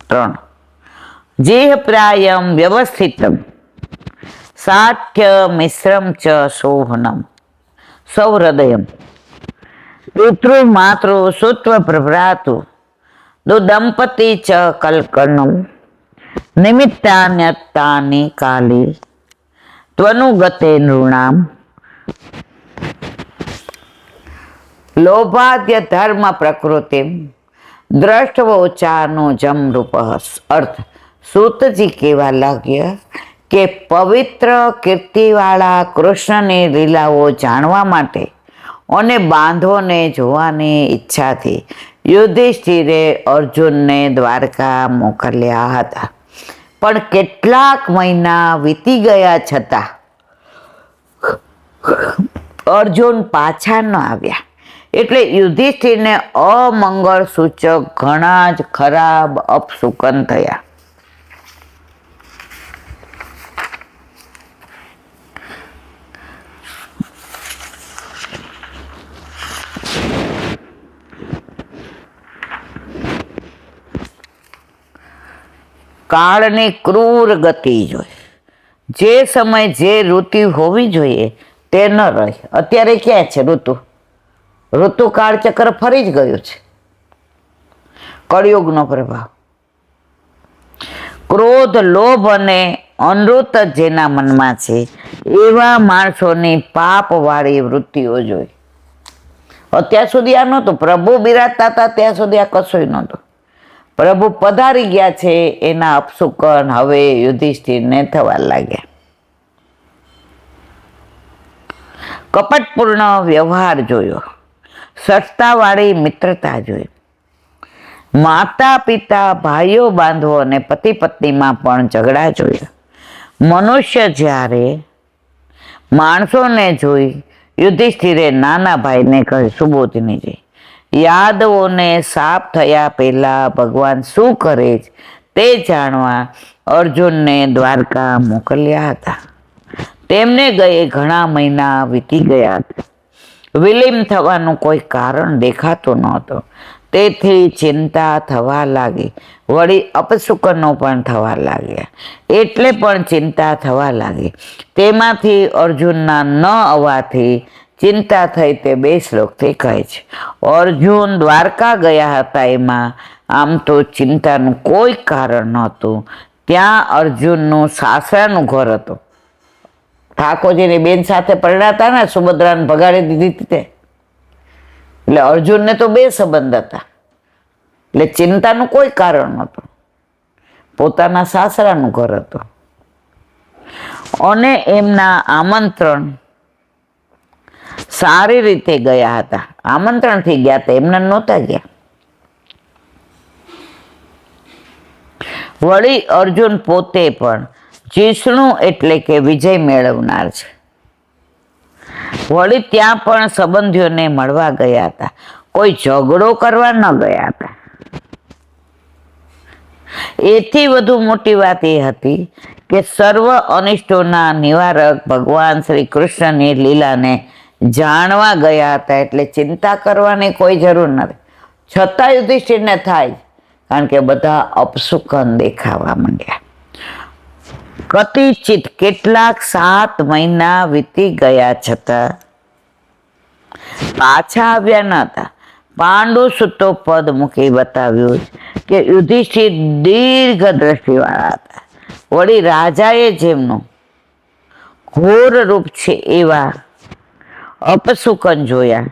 3 જેહ પ્રાયમ વ્યવસ્થિતમ સાઠ્ય મિશ્રમ ચ શોભનમ સૌહૃદયમ પિતૃ માતૃ સુત્વ પ્રભ્રાતુ દુદંપતિ ચ કલ્કર્ણમ નિમિત્તાન્યતાની કાલી ત્વનુગતે નૃણામ લોભાદ્ય ધર્મ પ્રકૃતિ દ્રષ્ટવોચાનો જમ રૂપ. અર્થ, સૂતજી કહેવા લાગ્યા કે પવિત્ર કીર્તિવાળા કૃષ્ણની લીલાઓ જાણવા માટે અને બાંધોને જોવાની ઈચ્છાથી યુધિષ્ઠિરે અર્જુનને દ્વારકા મોકલ્યા હતા. પણ કેટલાક મહિના વીતી ગયા છતાં અર્જુન પાછા ન આવ્યા. એટલે યુધિષ્ઠિરને અમંગળ સૂચક ઘણા જ ખરાબ અપશુકન થયા. કાળની ક્રૂર ગતિ જોઈ. જે સમય જે ઋતુ હોવી જોઈએ તે ન રહી. અત્યારે ક્યાં છે ઋતુ? ઋતુ કાળચક્ર ફરી જ ગયું છે. કળિયુગનો પ્રભાવ. ક્રોધ, લોભ અને અનૃત જેના મનમાં છે એવા માણસોની પાપવાળી વૃત્તિઓ જોઈ. અત્યાર સુધી આ નહોતું. પ્રભુ બિરાજતા હતા ત્યાં સુધી આ કશું નહોતું. પ્રભુ પધારી ગયા છે એના અપશુકન હવે યુધિષ્ઠિરને થવા લાગ્યા. કપટપૂર્ણ વ્યવહાર જોયો. સસ્તાવાળી મિત્રતા જોઈ. માતા પિતા, ભાઈઓ બાંધવો અને પતિ પત્નીમાં પણ ઝઘડા જોયા. મનુષ્ય જ્યારે માણસોને જોઈ યુધિષ્ઠિરે નાના ભાઈને કહ્યું, સુબોધનીજી, યાદવોને સાપ થયા પહેલા ભગવાન શું કરે છે તે જાણવા અર્જુનને દ્વારકા મોકલ્યા હતા. તેમને ગયે ઘણા મહિના વીતી ગયા હતા. વિલીન થવાનું કોઈ કારણ દેખાતું નહોતું. તેથી ચિંતા થવા લાગી. વળી અપશુકનો પણ થવા લાગ્યા. એટલે પણ ચિંતા થવા લાગી. તેમાંથી અર્જુનના ન આવવાથી ચિંતા થઈ તે 2 શ્લોકથી કહે છે. અર્જુન દ્વારકા ગયા હતા એમાં આમ તો ચિંતાનું કોઈ કારણ નહોતું. ત્યાં અર્જુનનું સાસરાનું ઘર હતું. ઠાકોરજીની બેન સાથે પરણાતા ને, સુભદ્રાને ભગાડી દીધી હતી તે. એટલે અર્જુનને તો બે સંબંધ હતા, એટલે ચિંતાનું કોઈ કારણ નહોતું. પોતાના સાસરાનું ઘર હતું અને એમના આમંત્રણ સારી રીતે ગયા હતા. આમંત્રણથી ગયા હતા, એમને નહોતા ગયા. વળી અર્જુન પોતે પણ જીષ્ણુ એટલે કે વિજય મેળવનાર છે. વળી ત્યાં પણ સંબંધીઓને મળવા ગયા હતા, કોઈ ઝઘડો કરવા ન ગયા હતા. એથી વધુ મોટી વાત એ હતી કે સર્વ અનિષ્ટોના નિવારક ભગવાન શ્રી કૃષ્ણની લીલાને જાણવા ગયા હતા, એટલે ચિંતા કરવાની કોઈ જરૂર નથી. છતાં યુધિષ્ઠિરને થાય, કારણ કે બધા અપશુકન દેખાવા માંડ્યા. કતિચિત કેટલાક 7 મહિના વીતી ગયા છતાં પાછા આવ્યા ન હતા. પાંડુ સૂતો પદ મૂકી બતાવ્યું કે યુધિષ્ઠિર દીર્ઘ દ્રષ્ટિવાળા હતા. વળી રાજાએ જેમનું ઘોર રૂપ છે એવા અપશુકન જોયા,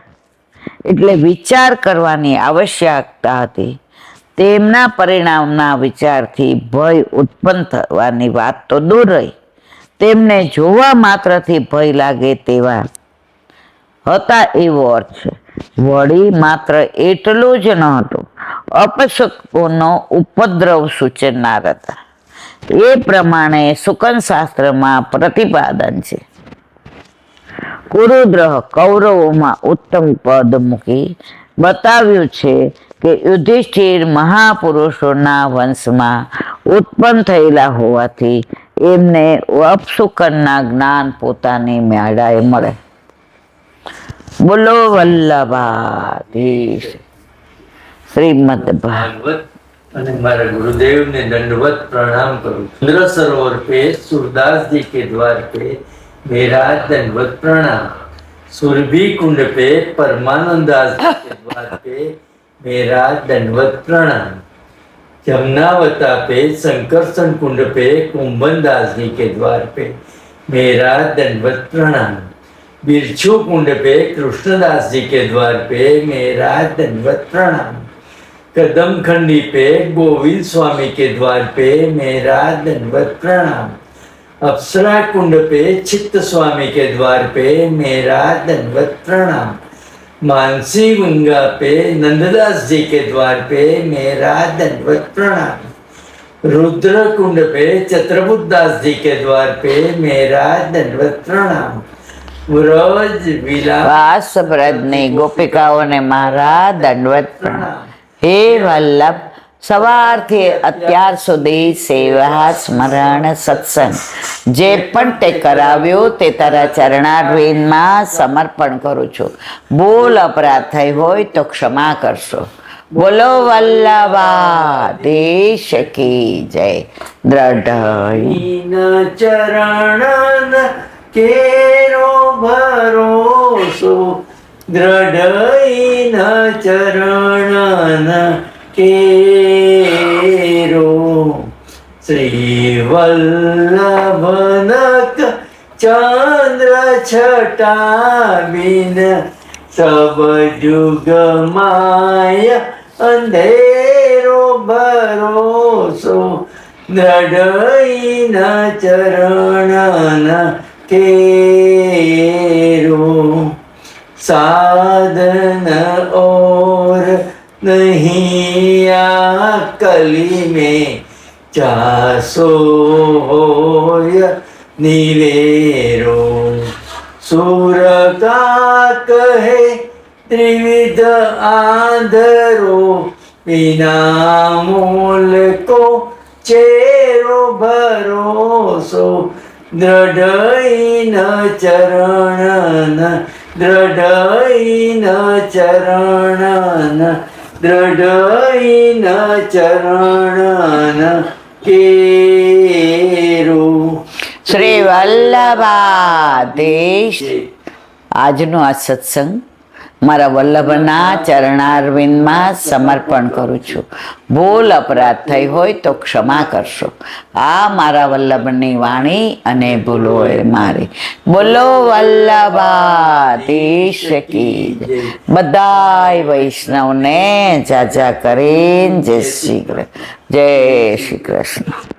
એટલે વિચાર કરવાની આવશ્યકતા હતી. તેમના પરિણામના વિચારથી ભય ઉત્પન્ન થવાની વાત તો દૂર રહી, તેમને જોવા માત્રથી ભય લાગે તેવા હતા એવો અર્થ છે. વળી માત્ર એટલું જ ન હતું, અપશુકોનો ઉપદ્રવ સૂચનાર હતા. એ પ્રમાણે શુકન શાસ્ત્રમાં પ્રતિપાદન છે. કુરુદ્રહ કૌરવોમાં ઉત્તમ પદ મૂકી બતાવ્યું છે કે યુધિષ્ઠિર મહાપુરુષોના વંશમાં ઉત્પન્ન થયેલા હોવાથી એમને અપશુકનના જ્ઞાન પોતાની મેળાએ મળે. બોલો વલ્લભાધીશ. શ્રીમદ ભાગવત અને મારા गुरुदेव ने दंडवत प्रणाम करूं. इंद्र सरोवर पे सूरदास जी के द्वार पे मेरा दंडवत प्रणाम. सुरभि कुंड पे परमानंद दास जी के द्वार पे मेरा दंडवत प्रणाम. जमुनावता पे शंकरसन कुंड पे कुंभन दास जी के द्वार पे मेरा दंडवत प्रणाम. बिरछू कुंड पे कृष्णदास जी के द्वार पे मेरा दंडवत प्रणाम. कदम खंडी पे गोविंद स्वामी के द्वार पे मेरा दंडवत प्रणाम. अप्सरा कुंड पे चित्त स्वामी के द्वार पे मेरा दंडवत प्रणाम. मानसी गंगा पे नंददास जी के द्वार पे मेरा दंडवत प्रणाम. रुद्र कुंड पे चत्रबुद्ध दास जी के द्वार पे मेरा दंडवत प्रणाम. વ્રજ વિલાસ વ્રજની ગોપિકાઓને મારા દંડવત પ્રણામ. હે વલ્લભ, સવારથી અત્યાર સુધી સેવા સ્મરણ સત્સંગ જે પણ તે કરાવ્યો તે તારા ચરણારવિંદમાં સમર્પણ કરું છું. ભૂલ અપરાધ થઈ હોય તો ક્ષમા કરશો. બોલો વલ્લભાધીશ કી જય. દ્રઢ ચરણ કેરો ભરોસો દ્રઢ ચરણ કેરો. શ્રી વલ્લભનક ચંદ્ર છટા બિન સબ જુગ માય અંધેરો ભરોસો દ્રઢ ચરણ केरो. साधन और नहीं आ कली में चासो होय नीवेरो. सूर का कहे त्रिविध आंधरो बिना मूल को चेरो भरोसो દ્રઢ ચરણ દ્રઢ ચરણ દ્રઢ ચરણ કેરો. શ્રી વલ્લભાધીશ. આજનો આ સત્સંગ મારા વલ્લભના ચરણારવિંદમાં સમર્પણ કરું છું. ભૂલ અપરાધ થઈ હોય તો ક્ષમા કરશો. આ મારા વલ્લભની વાણી અને ભૂલો એ મારી. બોલો વલ્લભાધીશ કી જય. બધાય વૈષ્ણવને જાજા કરીને જય શ્રી કૃષ્ણ.